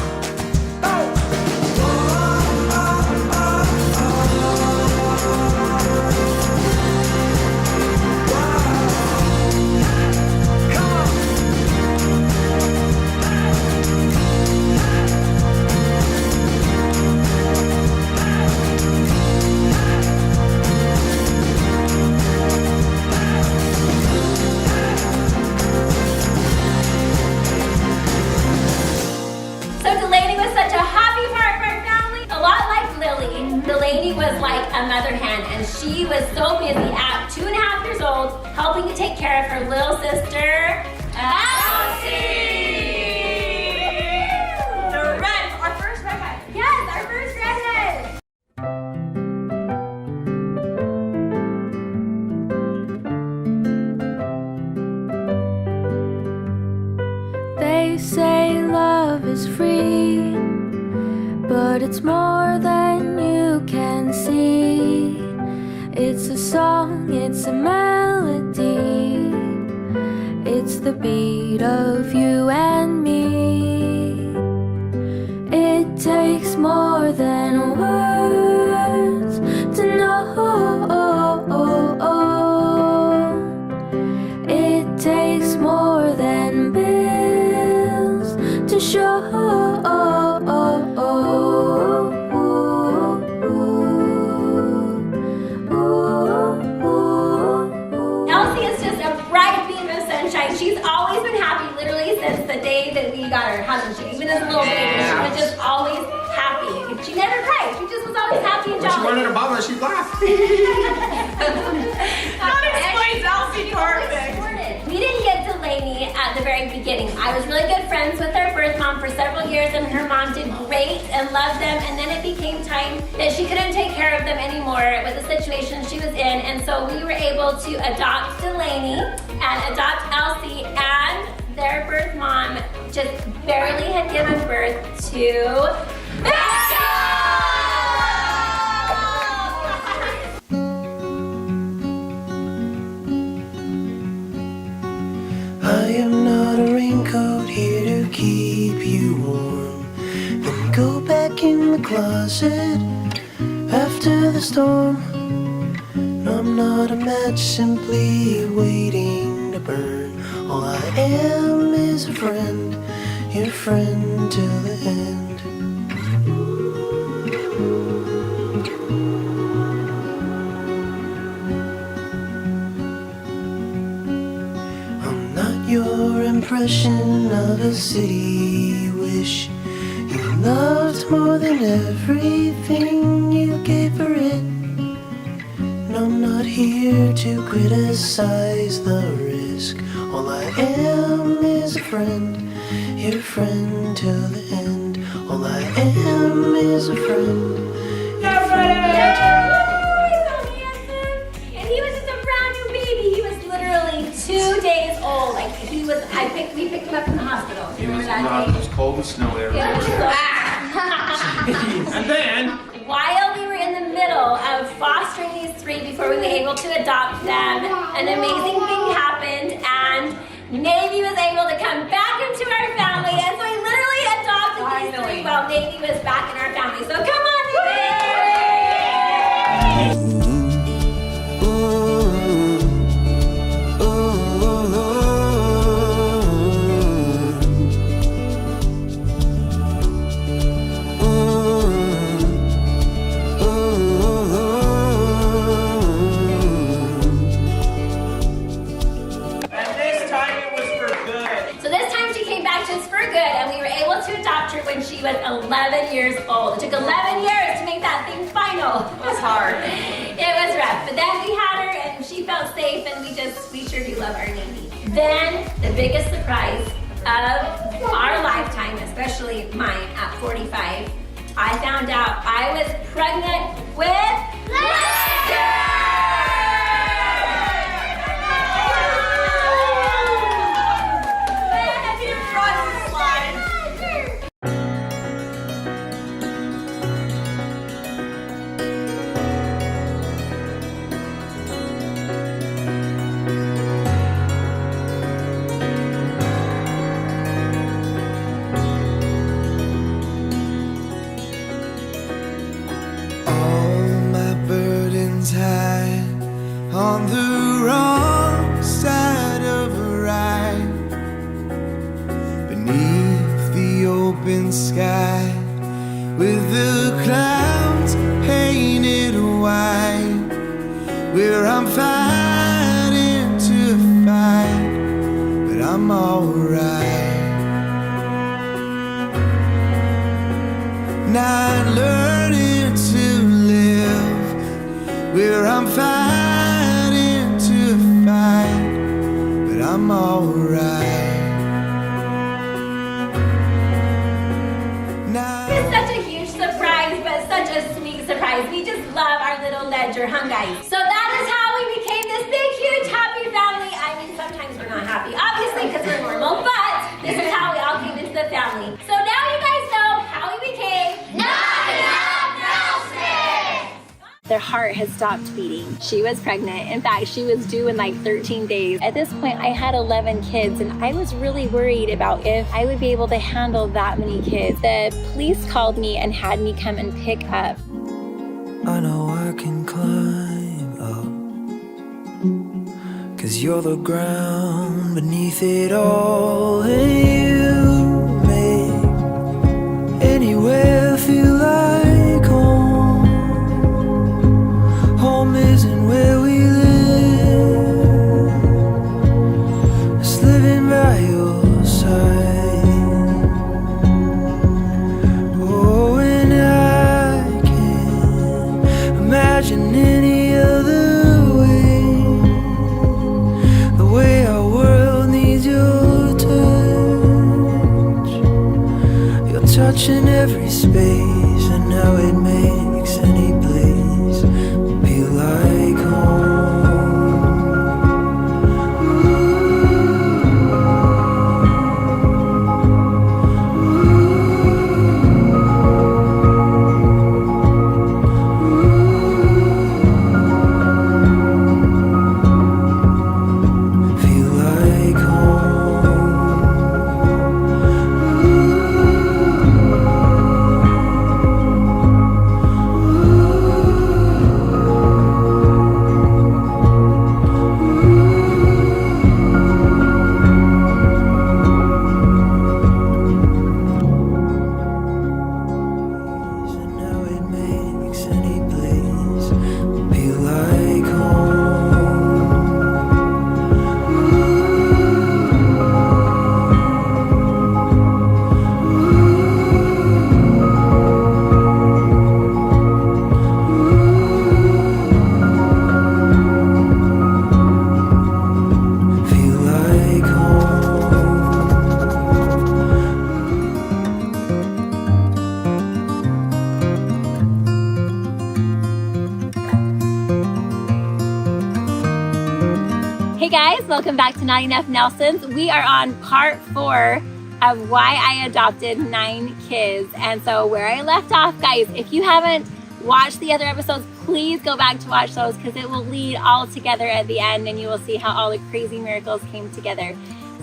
So Delaney was such a happy part of our family. A lot like Lily, Delaney was like a mother hen, and she was so busy at 2.5 years old helping to take care of her little sister, Elsie! The red, our first redhead. Yes, our first redhead! They say love is free, but it's more than you can see. It's a song, it's a melody, it's the beat of you and me. It takes more than words to know. It takes more than bills to show. Elsie is just a bright beam of sunshine. She's always been happy, literally since the day that we got her, hasn't she? Even as a little baby, she was just always happy. She never cried. She just was always happy and When she jolly. wanted her mama, she'd laugh. That explains Elsie perfect. We didn't get Delaney at the very beginning. I was really good friends with her birth mom for several years, and her mom did great and loved them. And then it became time that she couldn't take care of them anymore with the situation she was in. And so we were able to adopt Delaney and adopt Elsie, and their birth mom just barely had given birth to Becca! I am not a raincoat here to keep you warm. Then go back in the closet after the storm. No, I'm not a match simply waiting to burn. All I am is a friend, your friend till the end. I'm not your impression of a city wish. You loved more than everything you gave for it. And I'm not here to criticize the risk. All I am is a friend, your friend till the end. All I am is a friend, your friend. And he was just a brand new baby. He was literally 2 days old. Like we picked him up from the hospital. It was not, it was cold and snowy everywhere. And then, while we were in the middle of fostering these three before we were able to adopt them, an amazing thing happened, and Navy was able to come back into our family, and so we literally adopted these three while Navy was back in our family. So come on, Navy! When she was 11 years old. It took 11 years to make that thing final. It was hard. It was rough, but then we had her and she felt safe, and we sure do love our Navy. Then the biggest surprise of our lifetime, especially mine at 45, I found out I was pregnant with Lester! with the clouds painted white, where I'm fighting to fight, but I'm alright. Not learning to live, where I'm fighting to fight, but I'm alright. It's such a huge surprise, but such a sweet surprise. We just love our little ledger, huh guys? So that is how we became this big, huge, happy family. I mean, sometimes we're not happy, obviously, because we're normal, but this is how we all came into the family. So now you guys know how we became Not Enough Nelson! Their heart had stopped beating. She was pregnant. In fact, she was due in like 13 days. At this point, I had 11 kids, and I was really worried about if I would be able to handle that many kids. The police called me and had me come and pick up. I know I can climb up, 'cause you're the ground beneath it all, and you make anywhere feel like home. Home isn't where we live, it's living by your side. Oh, and I can't imagine any other way, the way our world needs your touch. Your touch in every space, and now it makes any place feel like home. Feel like home. And now it makes any place feel like home. Feel like home. Hey guys, welcome back to Not Enough Nelsons. We are on part 4 of why I adopted 9 kids. And so where I left off, guys, if you haven't watched the other episodes, please go back to watch those, because it will lead all together at the end and you will see how all the crazy miracles came together.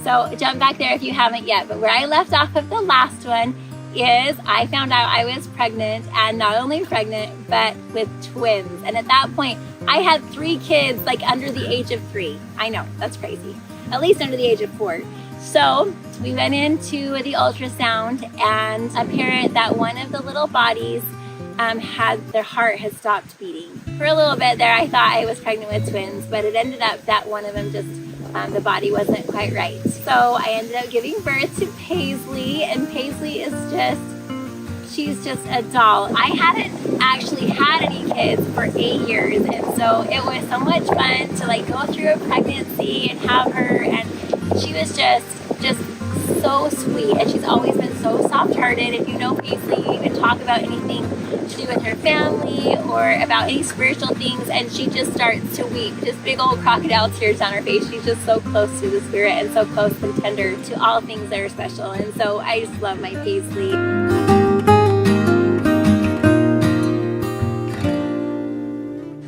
So jump back there if you haven't yet. But where I left off of the last one is I found out I was pregnant, and not only pregnant, but with twins. And at that point, I had 3 kids like under the age of 3. I know, that's crazy. At least under the age of 4. So we went into the ultrasound, and apparent that one of the little bodies their heart had stopped beating. For a little bit there, I thought I was pregnant with twins, but it ended up that one of them just, the body wasn't quite right. So I ended up giving birth to Paisley, and Paisley is she's just a doll. I hadn't actually had any kids for 8 years, and so it was so much fun to like go through a pregnancy and have her, and she was just so sweet, and she's always been so soft-hearted. If you know Paisley, you can talk about anything to do with her family or about any spiritual things, and she just starts to weep, just big old crocodile tears on her face. She's just so close to the spirit and so close and tender to all things that are special, and so I just love my Paisley.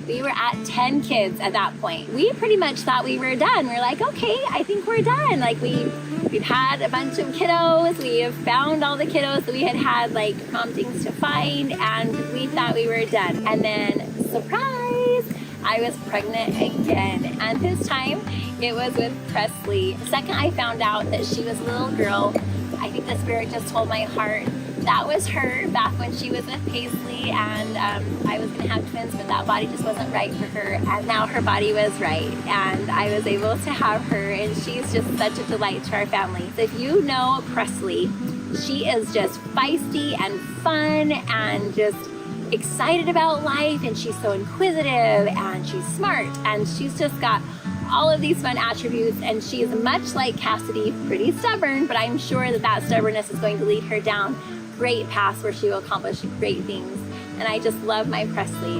We were at 10 kids at that point. We pretty much thought we were done. We're like, okay, I think we're done. Like we've had a bunch of kiddos. We have found all the kiddos that we had like promptings to find, and we thought we were done. And then, surprise, I was pregnant again. And this time it was with Presley. The second I found out that she was a little girl, I think the spirit just told my heart that was her back when she was with Paisley, and I was gonna have twins, but that body just wasn't right for her, and now her body was right, and I was able to have her, and she's just such a delight to our family. So if you know Presley, she is just feisty and fun and just excited about life, and she's so inquisitive, and she's smart, and she's just got all of these fun attributes, and she's much like Cassidy, pretty stubborn, but I'm sure that that stubbornness is going to lead her down great paths where she will accomplish great things, and I just love my Presley.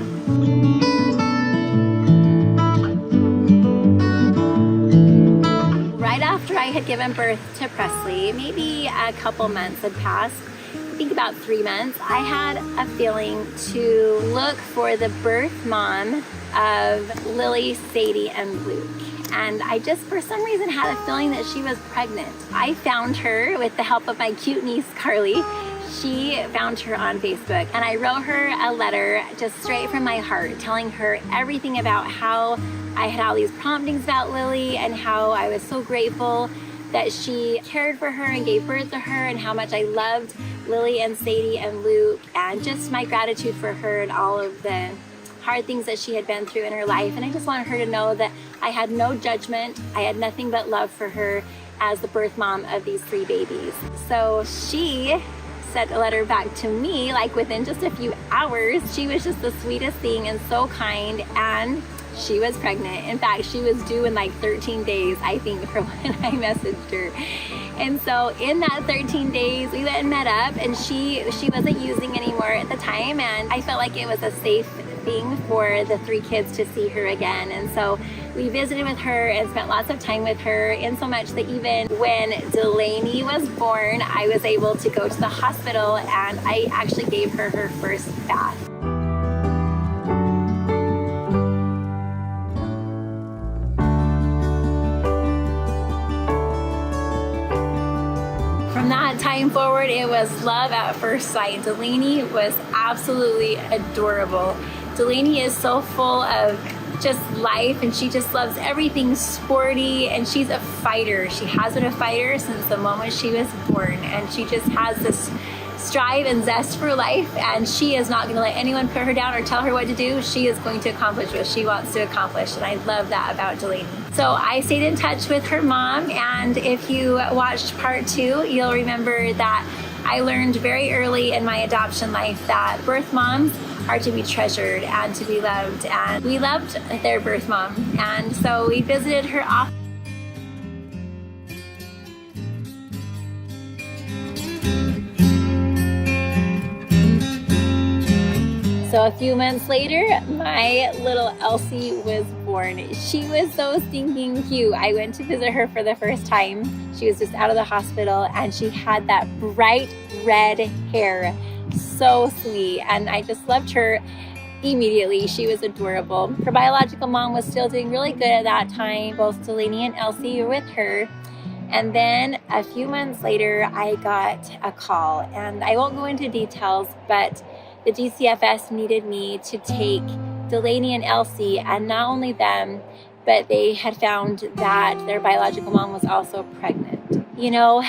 Right after I had given birth to Presley, maybe a couple months had passed, I think about 3 months, I had a feeling to look for the birth mom of Lily, Sadie, and Luke. And I just, for some reason, had a feeling that she was pregnant. I found her with the help of my cute niece, Carly. She found her on Facebook, and I wrote her a letter just straight from my heart, telling her everything about how I had all these promptings about Lily and how I was so grateful that she cared for her and gave birth to her, and how much I loved Lily and Sadie and Luke, and just my gratitude for her and all of the hard things that she had been through in her life. And I just wanted her to know that I had no judgment. I had nothing but love for her as the birth mom of these 3 babies. So she sent a letter back to me like within just a few hours. She was just the sweetest thing and so kind, and she was pregnant. In fact, she was due in like 13 days, I think, from when I messaged her. And so in that 13 days, we went and met up, and she wasn't using anymore at the time, and I felt like it was a safe thing for the 3 kids to see her again. And so we visited with her and spent lots of time with her, in so much that even when Delaney was born, I was able to go to the hospital, and I actually gave her her first bath. From that time forward, it was love at first sight. Delaney was absolutely adorable. Delaney is so full of just life, and she just loves everything sporty, and she's a fighter. She has been a fighter since the moment she was born, and she just has this strive and zest for life, and she is not going to let anyone put her down or tell her what to do. She is going to accomplish what she wants to accomplish, and I love that about Delaney. So I stayed in touch with her mom, and if you watched part 2, you'll remember that I learned very early in my adoption life that birth moms are to be treasured and to be loved, and we loved their birth mom, and so we visited her often. So a few months later, my little Elsie was born. She was so stinking cute. I went to visit her for the first time. She was just out of the hospital, and she had that bright red hair. So sweet, and I just loved her immediately. She was adorable. Her biological mom was still doing really good at that time. Both Delaney and Elsie were with her. And then a few months later, I got a call, and I won't go into details, but the DCFS needed me to take Delaney and Elsie, and not only them, but they had found that their biological mom was also pregnant. You know,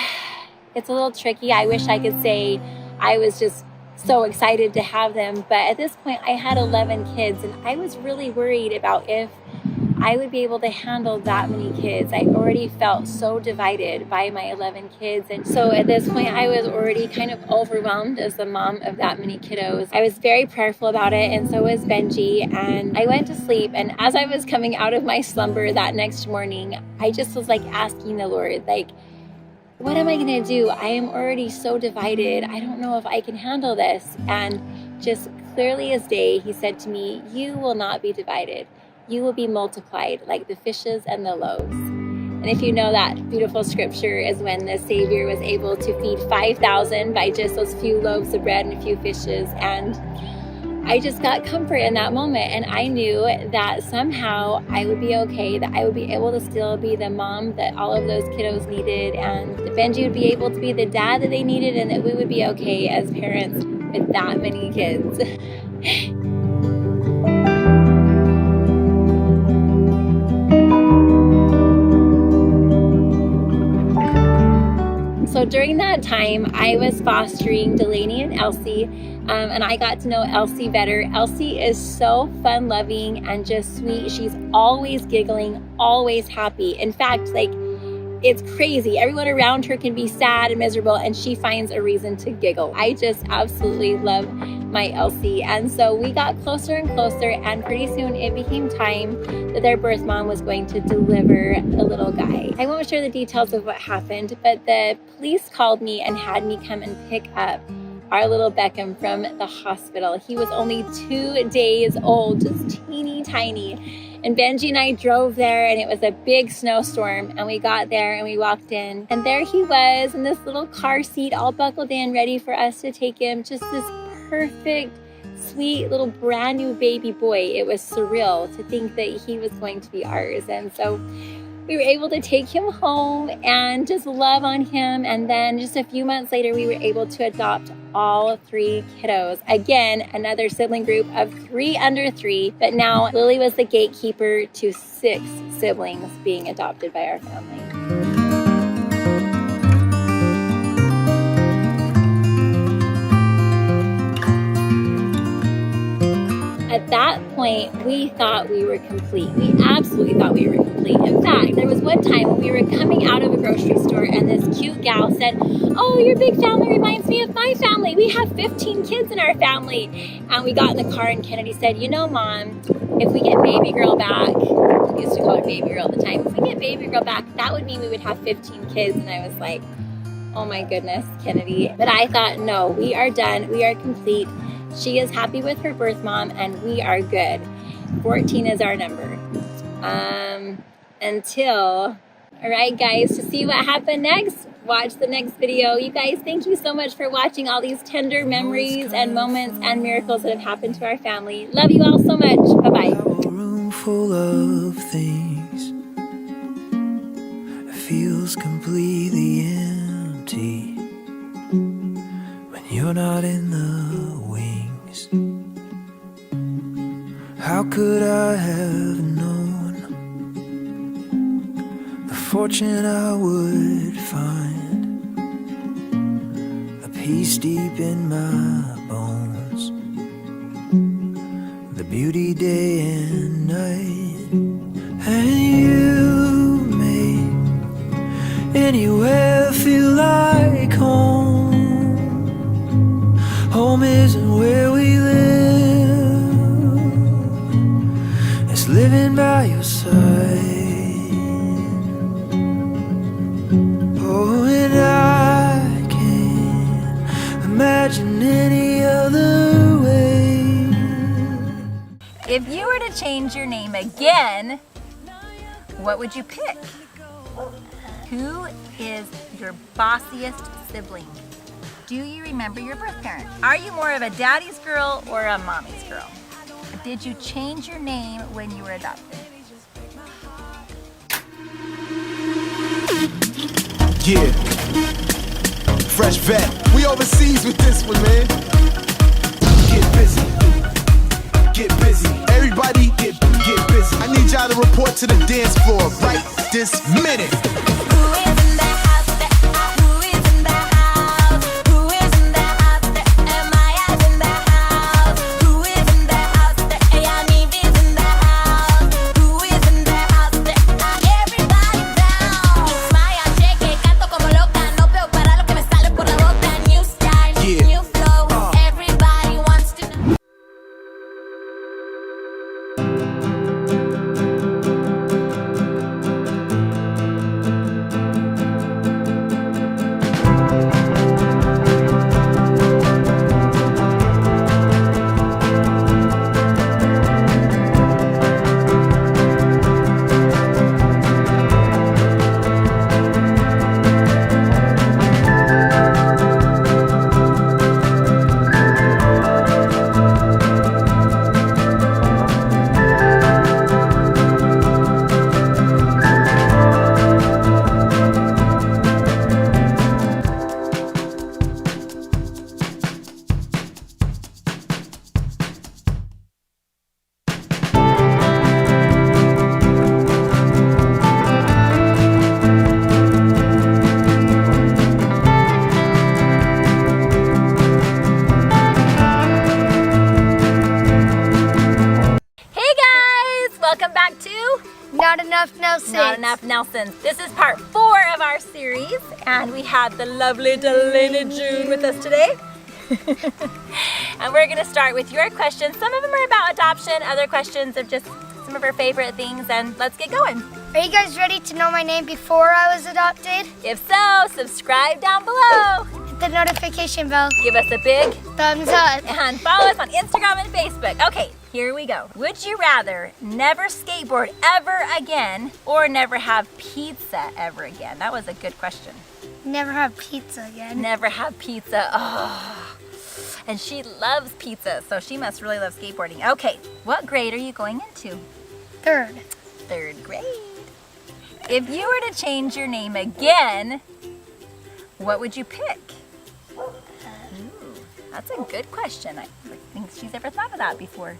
it's a little tricky. I wish I could say I was just so excited to have them, but at this point I had 11 kids, and I was really worried about if I would be able to handle that many kids. I already felt so divided by my 11 kids, and so at this point I was already kind of overwhelmed as the mom of that many kiddos. I was very prayerful about it, and so was Benji, and I went to sleep, and as I was coming out of my slumber that next morning, I just was like asking the Lord, like, what am I gonna do? I am already so divided. I don't know if I can handle this. And just clearly as day, he said to me, you will not be divided. You will be multiplied like the fishes and the loaves. And if you know that beautiful scripture is when the Savior was able to feed 5,000 by just those few loaves of bread and a few fishes. And I just got comfort in that moment, and I knew that somehow I would be okay, that I would be able to still be the mom that all of those kiddos needed, and that Benji would be able to be the dad that they needed, and that we would be okay as parents with that many kids. So during that that time, I was fostering Delaney and Elsie, and I got to know Elsie better. Elsie is so fun-loving and just sweet. She's always giggling, always happy. In fact, like, it's crazy. Everyone around her can be sad and miserable, and she finds a reason to giggle. I just absolutely love my Elsie. And so we got closer and closer, and pretty soon it became time that their birth mom was going to deliver a little guy. I won't share the details of what happened, but the police called me and had me come and pick up our little Beckham from the hospital. He was only 2 days old, just teeny tiny. And Benji and I drove there, and it was a big snowstorm, and we got there and we walked in, and there he was in this little car seat, all buckled in, ready for us to take him. Just this perfect, sweet little brand new baby boy. It was surreal to think that he was going to be ours. And so we were able to take him home and just love on him. And then just a few months later, we were able to adopt all 3 kiddos. Again, another sibling group of 3 under 3. But now Lily was the gatekeeper to 6 siblings being adopted by our family. At that point, we thought we were complete. We absolutely thought we were complete. In fact, there was one time when we were coming out of a grocery store and this cute gal said, "Oh, your big family reminds me of my family. We have 15 kids in our family." And we got in the car and Kennedy said, "You know, Mom, if we get baby girl back," we used to call her baby girl at the time, "if we get baby girl back, that would mean we would have 15 kids." And I was like, oh my goodness, Kennedy. But I thought, no, we are done. We are complete. She is happy with her birth mom, and we are good. 14 is our number. All right, guys, to see what happened next, watch the next video. You guys, thank you so much for watching all these tender memories and moments and miracles that have happened to our family. Love you all so much. Bye-bye. A room full of things feels completely empty when you're not in the wings. How could I have known the fortune I would find, a peace deep in my bones, the beauty day and night, and you make anywhere feel like home. Home isn't where we live, it's living by your side. Oh, and I can't imagine any other way. If you were to change your name again, what would you pick? Who is your bossiest sibling? Do you remember your birth parent? Are you more of a daddy's girl or a mommy's girl? Did you change your name when you were adopted? Yeah. Fresh vet. We overseas with this one, man. Get busy. Get busy. Everybody get busy. I need y'all to report to the dance floor right this minute. Nelsons. Not enough Nelsons. This is part 4 of our series, and we have the lovely Delaney June with us today. And we're gonna start with your questions. Some of them are about adoption, other questions are just some of our favorite things, and let's get going. Are you guys ready to know my name before I was adopted? If so, subscribe down below. Hit the notification bell. Give us a big thumbs up. And follow us on Instagram and Facebook. Okay, here we go. Would you rather never skateboard ever again or never have pizza ever again? That was a good question. Never have pizza again. Never have pizza. Oh. And she loves pizza, so she must really love skateboarding. Okay, what grade are you going into? 3rd. 3rd grade. If you were to change your name again, what would you pick? That's a good question. I think she's ever thought of that before.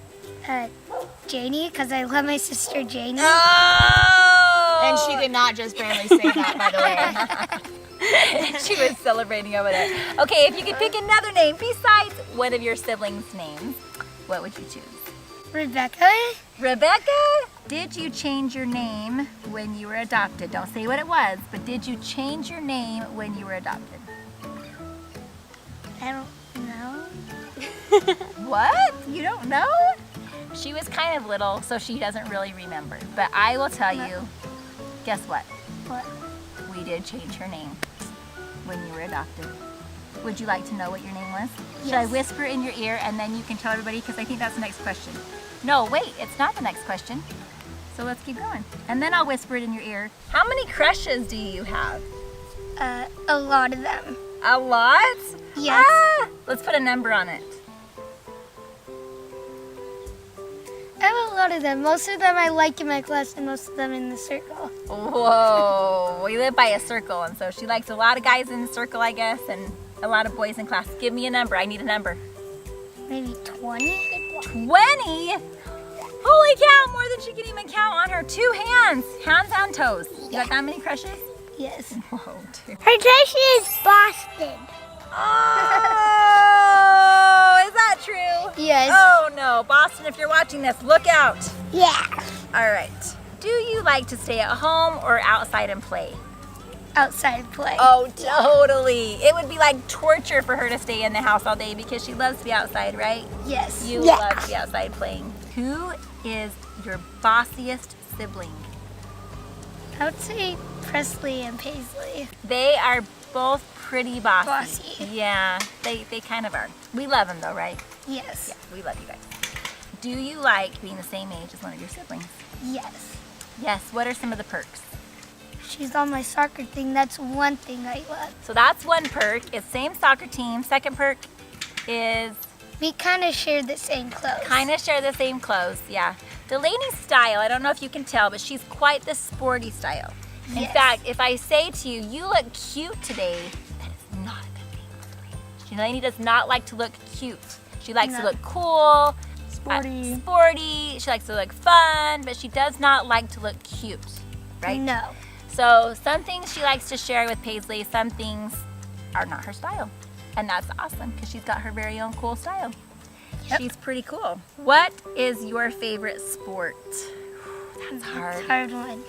Janie, because I love my sister Janie. Oh! And she did not just barely say that, by the way. She was celebrating over there. Okay, if you could pick another name besides one of your siblings' names, what would you choose? Rebecca. Rebecca, did you change your name when you were adopted? Don't say what it was, but did you change your name when you were adopted? I don't know. What? You don't know? She was kind of little, so she doesn't really remember. But I will tell you, guess what? What? We did change her name when you were adopted. Would you like to know what your name was? Should I whisper in your ear and then you can tell everybody? Because I think that's the next question. No, wait, it's not the next question. So let's keep going. And then I'll whisper it in your ear. How many crushes do you have? A lot of them. A lot? Yes. Ah, let's put a number on it. I have a lot of them. Most of them I like in my class and most of them in the circle. Whoa, we live by a circle, and so she likes a lot of guys in the circle, I guess, and a lot of boys in class. Give me a number. I need a number. Maybe 20? 20? Holy cow, more than she can even count on her 2 hands. Hands and toes. You got that many crushes? Yes. Whoa, dude. Her crush is Boston. Oh, is that true? Yes. Oh no, Boston, if you're watching this, look out. Yeah. All right. Do you like to stay at home or outside and play? Outside play. Oh, totally. It would be like torture for her to stay in the house all day because she loves to be outside, right? Yes. You love to be outside playing. Who is your bossiest sibling? I would say Presley and Paisley. They are both pretty bossy. Bossy. Yeah, they kind of are. We love them though, right? Yes. Yeah, we love you guys. Do you like being the same age as one of your siblings? Yes. Yes. What are some of the perks? She's on my soccer team. That's one thing I love. So that's one perk. It's same soccer team. Second perk is we kind of share the same clothes. Kind of share the same clothes, yeah. Delaney's style, I don't know if you can tell, but she's quite the sporty style. In fact, if I say to you, you look cute today, that is not a good thing for Delaney. Delaney does not like to look cute. She likes to look cool, sporty. She likes to look fun, but she does not like to look cute, right? No. So some things she likes to share with Paisley, some things are not her style. And that's awesome because she's got her very own cool style. Yep. She's pretty cool. What is your favorite sport? That's hard. It's a hard one.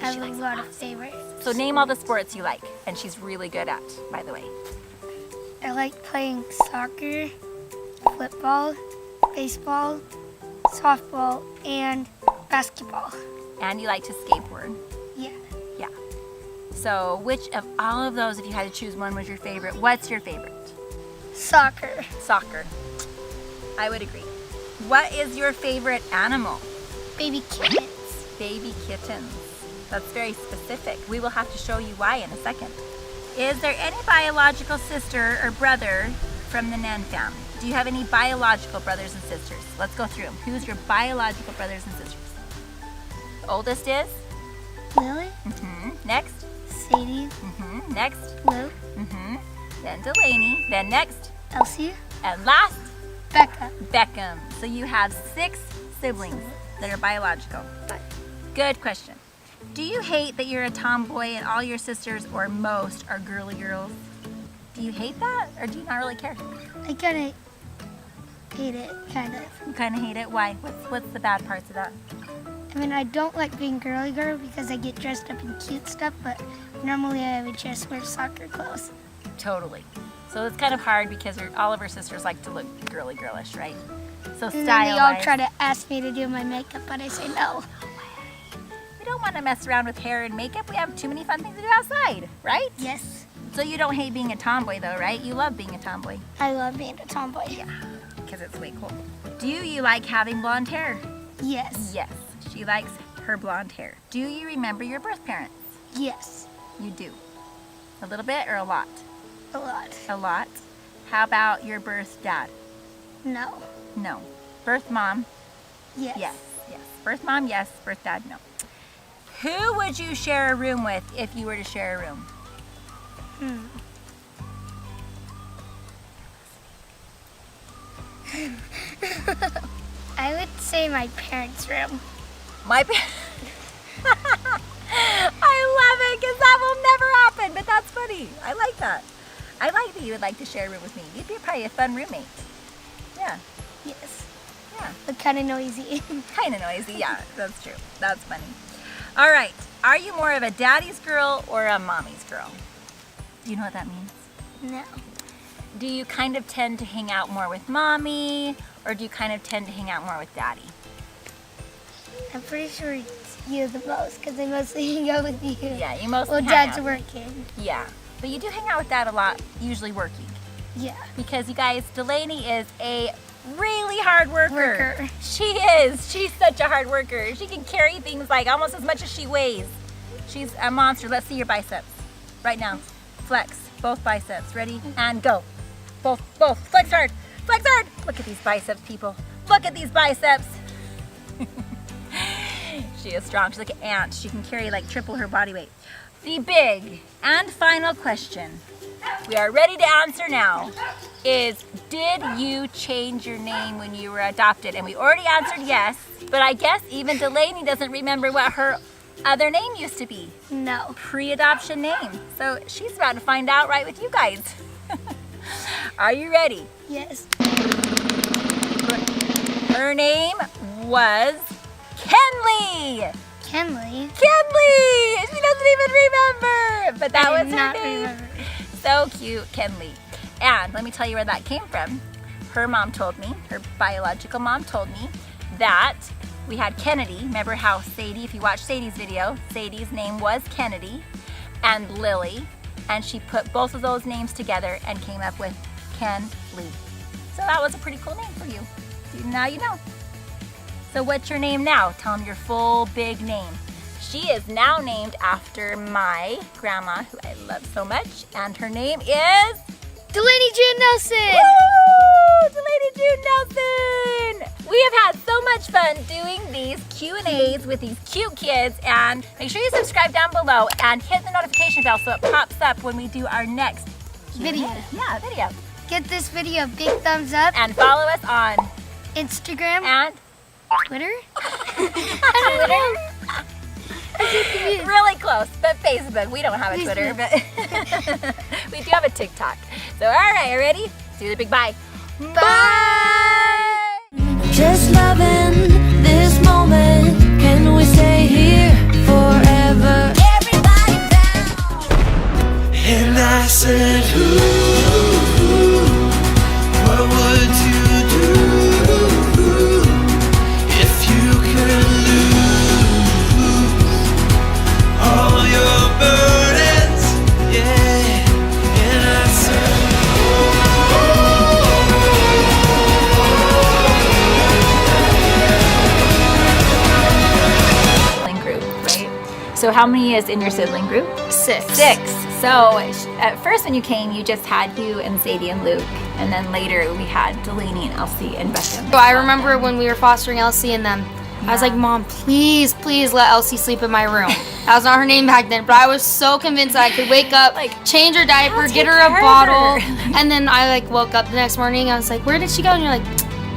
I have a lot of favorites. So name all the sports you like, and she's really good at, by the way. I like playing soccer, football, baseball, softball, and basketball. And you like to skateboard. Yeah. Yeah. So which of all of those, if you had to choose one, was your favorite? What's your favorite? Soccer. Soccer. I would agree. What is your favorite animal? Baby kittens. Baby kittens. That's very specific. We will have to show you why in a second. Is there any biological sister or brother from the Nan family? Do you have any biological brothers and sisters? Let's go through them. Who's your biological brothers and sisters? The oldest is? Lily. Next? Sadie. Next? Luke. Then Delaney. Then next? Elsie. And last? Becca. Beckham. So you have 6 siblings that are biological. Good question. Do you hate that you're a tomboy and all your sisters, or most, are girly girls? Do you hate that, or do you not really care? I kind of hate it, kind of. You kind of hate it? Why? What's the bad parts of that? I mean, I don't like being girly girl because I get dressed up in cute stuff, but normally I would just wear soccer clothes. Totally. So it's kind of hard because all of her sisters like to look girly girlish, right? So And then they all style-wise, try to ask me to do my makeup, but I say no. we don't want to mess around with hair and makeup. We have too many fun things to do outside, right? Yes. So you don't hate being a tomboy though, right? You love being a tomboy. I love being a tomboy. Yeah, because it's way cool. Do you like having blonde hair? Yes. Yes, she likes her blonde hair. Do you remember your birth parents? Yes. You do. A little bit or a lot? A lot. A lot. How about your birth dad? No. No. Birth mom? Yes. Yes. Yes. Birth mom, yes. Birth dad, no. Who would you share a room with if you were to share a room? I would say my parents' room. My I love it because that will never happen, but that's funny. I like that. I like that you would like to share a room with me. You'd be probably a fun roommate. Yeah. Yes. Yeah. But kind of noisy. Kind of noisy. Yeah, that's true. That's funny. All right. Are you more of a daddy's girl or a mommy's girl? Do you know what that means? No. Do you kind of tend to hang out more with mommy or do you kind of tend to hang out more with daddy? I'm pretty sure it's you the most because I mostly hang out with you. Yeah, you mostly Well, hang Dad's out. working. Yeah, but you do hang out with dad a lot, usually working. Yeah. Because you guys, Delaney is a really hard worker. Worker. She is. She's such a hard worker. She can carry things like almost as much as she weighs. She's a monster. Let's see your biceps. Right now. Flex. Both biceps. Ready? And go. Both. Flex hard. Flex hard. Look at these biceps, people. Look at these biceps. She is strong. She's like an ant. She can carry like triple her body weight. The big and final question we are ready to answer now is, did you change your name when you were adopted? And we already answered yes, but I guess even Delaney doesn't remember what her other name used to be. No. Pre-adoption name. So she's about to find out right with you guys. Are you ready? Yes. Her name was Kenley. Kenley? Kenley! She doesn't even remember, but that I was do her not name. remember. So cute, Kenley. And let me tell you where that came from. Her mom told me, her biological mom told me that we had Kennedy. Remember how Sadie, if you watch Sadie's video, Sadie's name was Kennedy and Lily. And she put both of those names together and came up with Kenley. So that was a pretty cool name for you. Now you know. So what's your name now? Tell them your full big name. She is now named after my grandma, who I love so much, and her name is Delaney June Nelson! Woo! Delaney June Nelson! We have had so much fun doing these Q&As with these cute kids, and make sure you subscribe down below and hit the notification bell so it pops up when we do our next Q&A. Video. Yeah, video. Get this video a big thumbs up. And follow us on Instagram. And Twitter? Really close, but Facebook. We don't have a Twitter, but we do have a TikTok. So, all right, you ready? Do the big bye. Bye! Just loving this moment. Can we stay here forever? Everybody down. And I said, what would you do if you could lose all your burdens? Yeah. And I said, Sibling group, right? So how many is in your sibling group? 6. 6. So at first when you came, you just had you and Sadie and Luke, and then later we had Delaney and Elsie and Becca. So I remember when we were fostering Elsie and them, I was like, Mom, please let Elsie sleep in my room. That was not her name back then, but I was so convinced that I could wake up, change her diaper, get her a bottle, and then I woke up the next morning. I was like, where did she go? And you're like,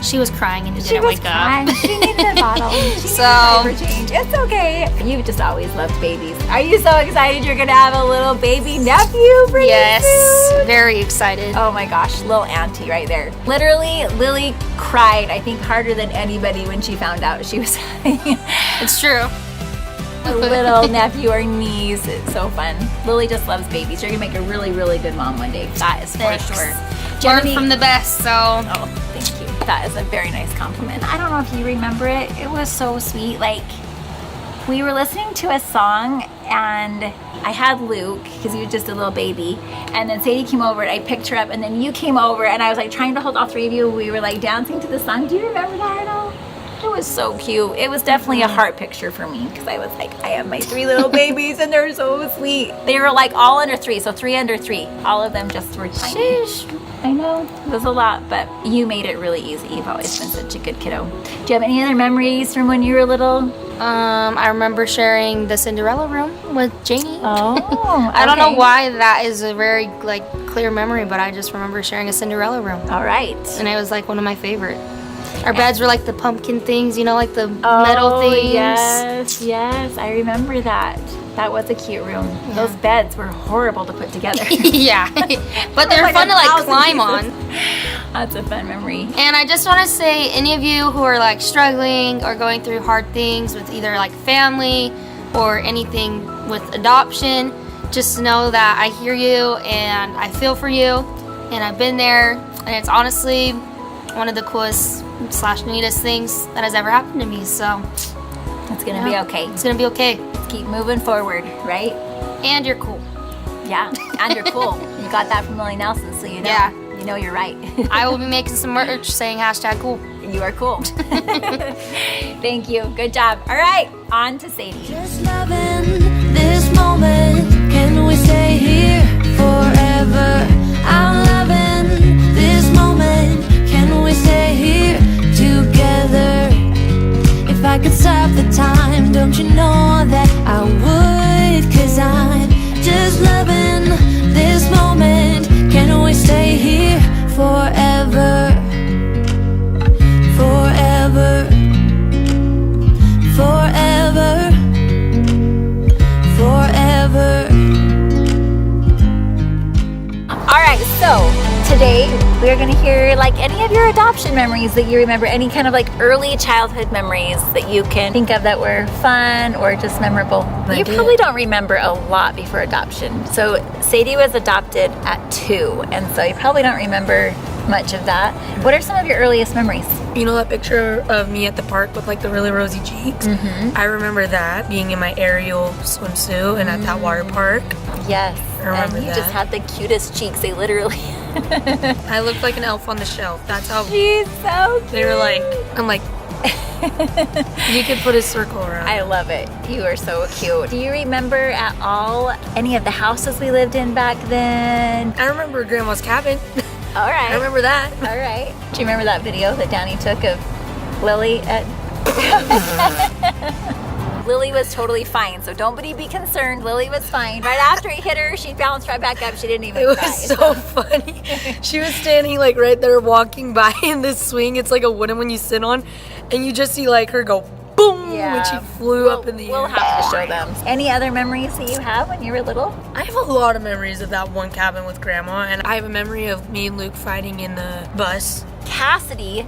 she was crying and didn't wake up. She needed a bottle. She needed So- a diaper change. It's okay. You've just always loved babies. Are you so excited you're gonna have a little baby nephew for Yes, you soon? very excited. Oh my gosh, little auntie right there. Literally, Lily cried, I think, harder than anybody when she found out she was having It's true. A little nephew or niece. It's so fun. Lily just loves babies. You're gonna make a really, really good mom one day. That is for Thanks. sure. Learn from the best, so. Oh, thank you. That is a very nice compliment. I don't know if you remember it. It was so sweet. Like, we were listening to a song and I had Luke because he was just a little baby, and then Sadie came over and I picked her up, and then you came over and I was like trying to hold all three of you. We were like dancing to the song. Do you remember that at all? It was so cute. It was definitely a heart picture for me because I was like, I have my three little babies and they're so sweet. They were like all under 3, so 3 under 3. All of them just were tiny. Sheesh. I know, it was a lot, but you made it really easy. You've always been such a good kiddo. Do you have any other memories from when you were little? I remember sharing the Cinderella room with Janie. Oh, I don't know okay. why that is a very like clear memory, but I just remember sharing a Cinderella room. All right. And it was like one of my favorite. Our beds were like the pumpkin things, you know, like the metal things. Yes, yes, I remember that. That was a cute room. Yeah. Those beds were horrible to put together. Yeah, but they're Like fun to like 1,000 climb pieces. on. That's a fun memory. And I just want to say, any of you who are like struggling or going through hard things with either like family or anything with adoption, just know that I hear you and I feel for you, and I've been there, and it's honestly one of the coolest / neatest things that has ever happened to me. So It's gonna be okay. It's gonna be okay. Let's keep moving forward, right? And you're cool. Yeah, and you're cool. You got that from Lily Nelson, so you know. Yeah. You know you're right. I will be making some merch saying #cool. You are cool. Thank you. Good job. All right, on to Sadie. Just loving this moment. Can we stay here forever? I'm loving this moment. Can we stay here together? If I could stop the time, don't you know that I would? 'Cause I'm just loving this moment. Can we stay here forever? Forever. Forever. Forever. All right, so today we're gonna hear like any of your adoption memories that you remember, any kind of like early childhood memories that you can think of that were fun or just memorable. You probably don't remember a lot before adoption. So Sadie was adopted at 2, and so you probably don't remember much of that. What are some of your earliest memories? You know that picture of me at the park with like the really rosy cheeks? Mm-hmm. I remember that, being in my Ariel swimsuit and at that water park. Yes, I remember and you that. just had the cutest cheeks. They literally. I looked like an elf on the shelf. That's how. She's so cute. They were like, I'm like, you could put a circle around. I love it. You are so cute. Do you remember at all any of the houses we lived in back then? I remember Grandma's cabin. All right. I remember that. All right. Do you remember that video that Danny took of Lily at... Lily was totally fine, so don't be concerned. Lily was fine. Right after it hit her, she bounced right back up. She didn't even It was cry. so funny. She was standing like right there walking by in this swing. It's like a wooden one you sit on, and you just see like her go boom when she flew up in the air. We'll have to show them. Any other memories that you have when you were little? I have a lot of memories of that one cabin with Grandma, and I have a memory of me and Luke fighting in the bus. Cassidy,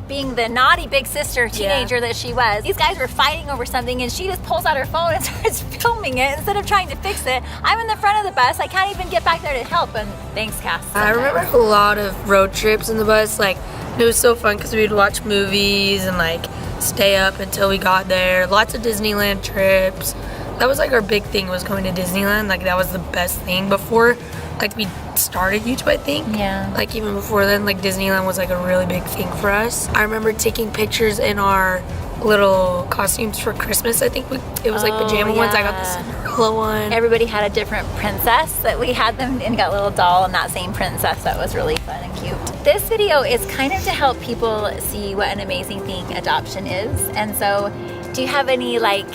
being the naughty big sister teenager that she was, these guys were fighting over something, and she just pulls out her phone and starts filming it instead of trying to fix it. I'm in the front of the bus. I can't even get back there to help, and thanks, Cass. I remember a lot of road trips in the bus. Like, it was so fun because we'd watch movies and like stay up until we got there. Lots of Disneyland trips. That was like our big thing, was going to Disneyland. Like, that was the best thing before like we started YouTube, I think. Yeah. Like, even before then, like Disneyland was like a really big thing for us. I remember taking pictures in our little costumes for Christmas. I think it was like pajama ones. I got the Cinderella one. Everybody had a different princess that we had them and got a little doll and that same princess. That was really fun and cute. This video is kind of to help people see what an amazing thing adoption is. And so do you have any like,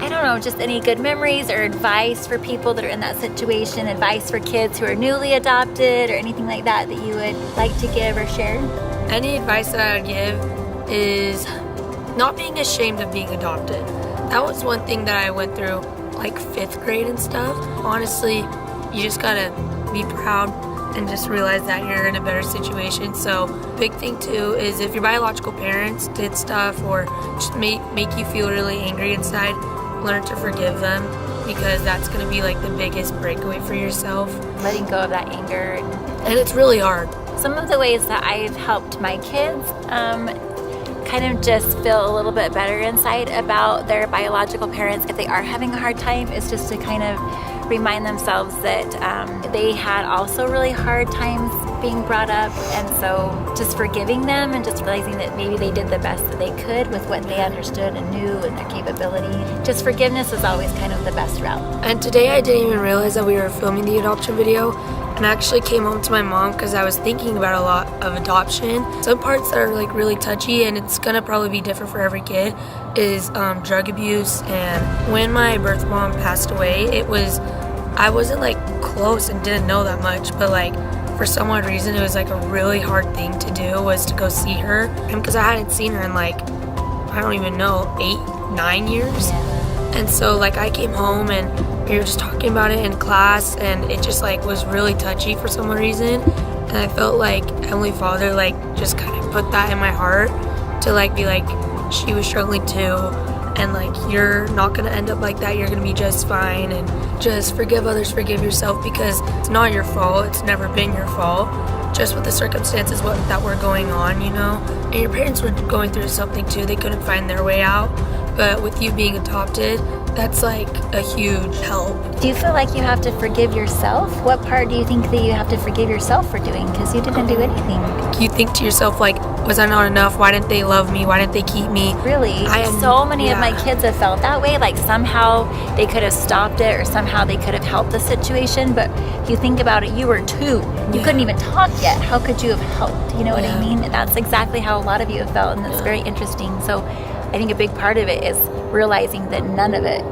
I don't know, just any good memories or advice for people that are in that situation, advice for kids who are newly adopted or anything like that that you would like to give or share? Any advice that I would give is not being ashamed of being adopted. That was one thing that I went through like 5th grade and stuff. Honestly, you just gotta be proud and just realize that you're in a better situation. So big thing too is if your biological parents did stuff or just make you feel really angry inside, learn to forgive them, because that's going to be like the biggest breakaway for yourself. Letting go of that anger. And it's really hard. Some of the ways that I've helped my kids kind of just feel a little bit better inside about their biological parents if they are having a hard time is just to kind of remind themselves that they had also really hard times being brought up, and so just forgiving them and just realizing that maybe they did the best that they could with what they understood and knew and their capability. Just forgiveness is always kind of the best route. And today I didn't even realize that we were filming the adoption video, and I actually came home to my mom because I was thinking about a lot of adoption. Some parts that are like really touchy, and it's gonna probably be different for every kid, is drug abuse. And when my birth mom passed away, I wasn't like close and didn't know that much, but like for some odd reason it was like a really hard thing to do, was to go see her. And because I hadn't seen her in like, I don't even know, 8-9 years. And so like I came home and we were just talking about it in class, and it just like was really touchy for some reason. And I felt like Heavenly Father like just kind of put that in my heart to like be like, she was struggling too, and like you're not gonna end up like that, you're gonna be just fine, and just forgive others, forgive yourself, because it's not your fault, it's never been your fault, just with the circumstances that were going on, you know. And your parents were going through something too, they couldn't find their way out, but with you being adopted, that's like a huge help. Do you feel like you have to forgive yourself? What part do you think that you have to forgive yourself for doing? Because you didn't do anything. You think to yourself like, was I not enough? Why didn't they love me? Why didn't they keep me? Really? So many of my kids have felt that way, like somehow they could have stopped it or somehow they could have helped the situation, but if you think about it, you were 2. You couldn't even talk yet. How could you have helped? You know what I mean? That's exactly how a lot of you have felt, and it's very interesting. So I think a big part of it is realizing that none of it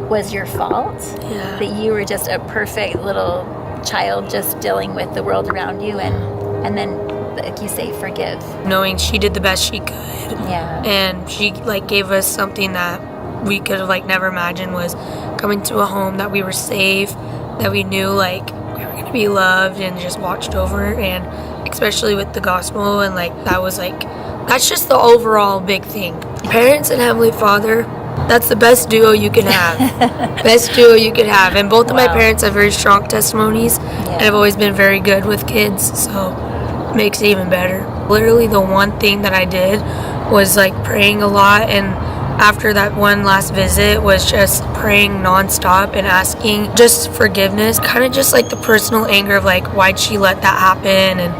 was your fault, that you were just a perfect little child just dealing with the world around you, and then, like you say, forgive. Knowing she did the best she could. And she like gave us something that we could have like never imagined, was coming to a home that we were safe, that we knew like we were going to be loved and just watched over, and especially with the gospel, and like that's just the overall big thing. Parents and Heavenly Father, that's the best duo you can have. Best duo you can have. And both of my parents have very strong testimonies and have always been very good with kids, so it makes it even better. Literally the one thing that I did was like praying a lot, and after that one last visit was just praying nonstop and asking just forgiveness, kind of just like the personal anger of like, why'd she let that happen, and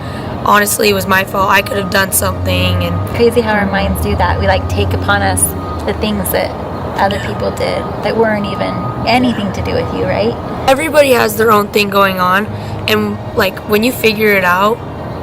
honestly it was my fault, I could have done something. And crazy how our minds do that. We like take upon us the things that other people did that weren't even anything to do with you, right? Everybody has their own thing going on, and like when you figure it out,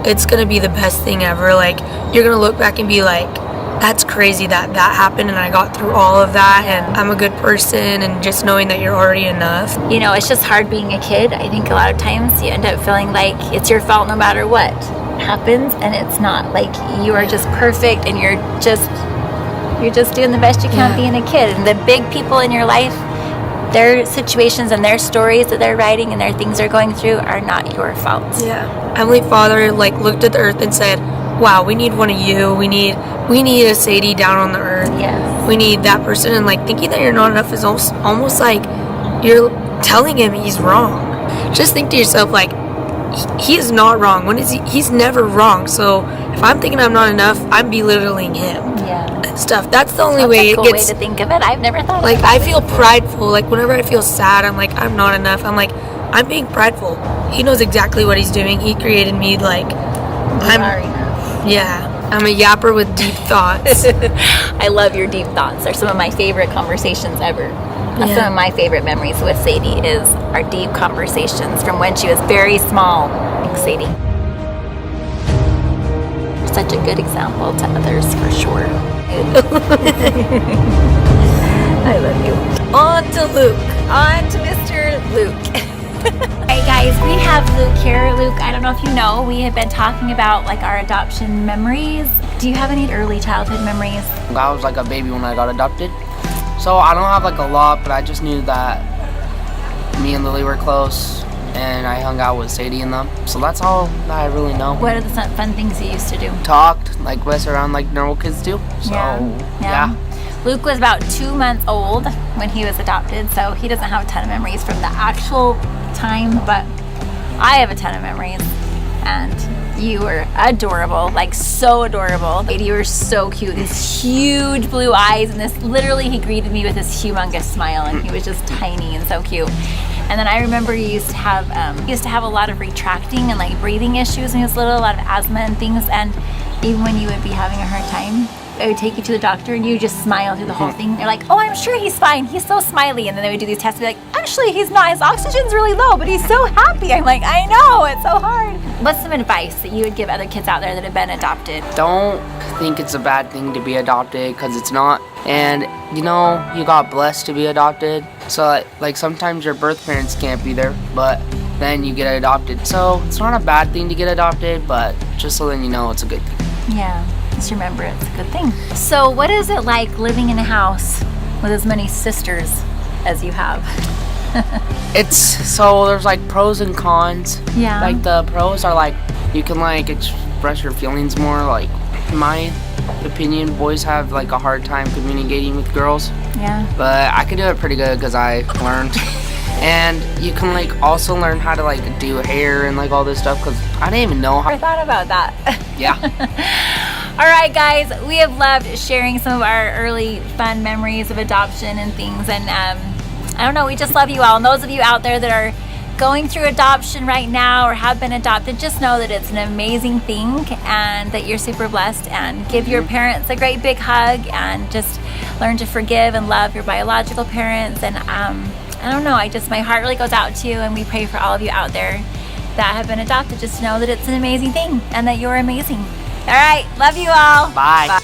it's gonna be the best thing ever. Like you're gonna look back and be like, that's crazy that happened and I got through all of that, and I'm a good person, and just knowing that you're already enough. You know, it's just hard being a kid. I think a lot of times you end up feeling like it's your fault no matter what happens, and it's not. Like you are just perfect, and you're just doing the best you can being a kid. And the big people in your life, their situations and their stories that they're writing and their things they're going through are not your fault. Heavenly Father like looked at the earth and said, wow, we need one of you. We need a Sadie down on the earth. We need that person. And like thinking that you're not enough is almost like you're telling him he's wrong. Just think to yourself like, he is not wrong. When is he? He's never wrong. So if I'm thinking I'm not enough, I'm belittling him. And stuff. That's the only way a cool it gets. way to think of it. I've never thought. Like about I feel prideful. Like whenever I feel sad, I'm like, I'm not enough. I'm like, I'm being prideful. He knows exactly what he's doing. He created me. Like I'm a yapper with deep thoughts. I love your deep thoughts. They're some of my favorite conversations ever. Some of my favorite memories with Sadie is our deep conversations from when she was very small. Thanks, Sadie. You're such a good example to others, for sure. I love you. On to Luke. On to Mr. Luke. Hey guys, we have Luke here. Luke, I don't know if you know, we have been talking about like our adoption memories. Do you have any early childhood memories? I was like a baby when I got adopted. So I don't have like a lot, but I just knew that me and Lily were close, and I hung out with Sadie and them. So that's all that I really know. What are the fun things you used to do? Talked, like mess around like normal kids do. So yeah. Luke was about 2 months old when he was adopted, so he doesn't have a ton of memories from the actual time, but I have a ton of memories. And you were adorable, like so adorable. You were so cute, these huge blue eyes, and this literally he greeted me with this humongous smile, and he was just tiny and so cute. And then I remember you used to have a lot of retracting and like breathing issues when he was little, a lot of asthma and things, and even when you would be having a hard time, I would take you to the doctor and you just smile through the whole thing. They're like, oh, I'm sure he's fine. He's so smiley. And then they would do these tests and be like, actually, he's not. His oxygen's really low, but he's so happy. I'm like, I know, it's so hard. What's some advice that you would give other kids out there that have been adopted? Don't think it's a bad thing to be adopted, because it's not. And you know, you got blessed to be adopted. So like sometimes your birth parents can't be there, but then you get adopted. So it's not a bad thing to get adopted, but just so then you know, it's a good thing. Yeah. Just remember it's a good thing. So what is it like living in a house with as many sisters as you have? So there's like pros and cons. Yeah. Like the pros are like you can like express your feelings more. Like in my opinion, boys have like a hard time communicating with girls. Yeah. But I can do it pretty good because I learned. And you can like also learn how to like do hair and like all this stuff, because I didn't even know how. I thought about that. Yeah. All right, guys, we have loved sharing some of our early fun memories of adoption and things, and I don't know, we just love you all. And those of you out there that are going through adoption right now or have been adopted, just know that it's an amazing thing and that you're super blessed, and give your parents a great big hug and just learn to forgive and love your biological parents. And I don't know, my heart really goes out to you, and we pray for all of you out there that have been adopted. Just know that it's an amazing thing and that you're amazing. All right, love you all. Bye.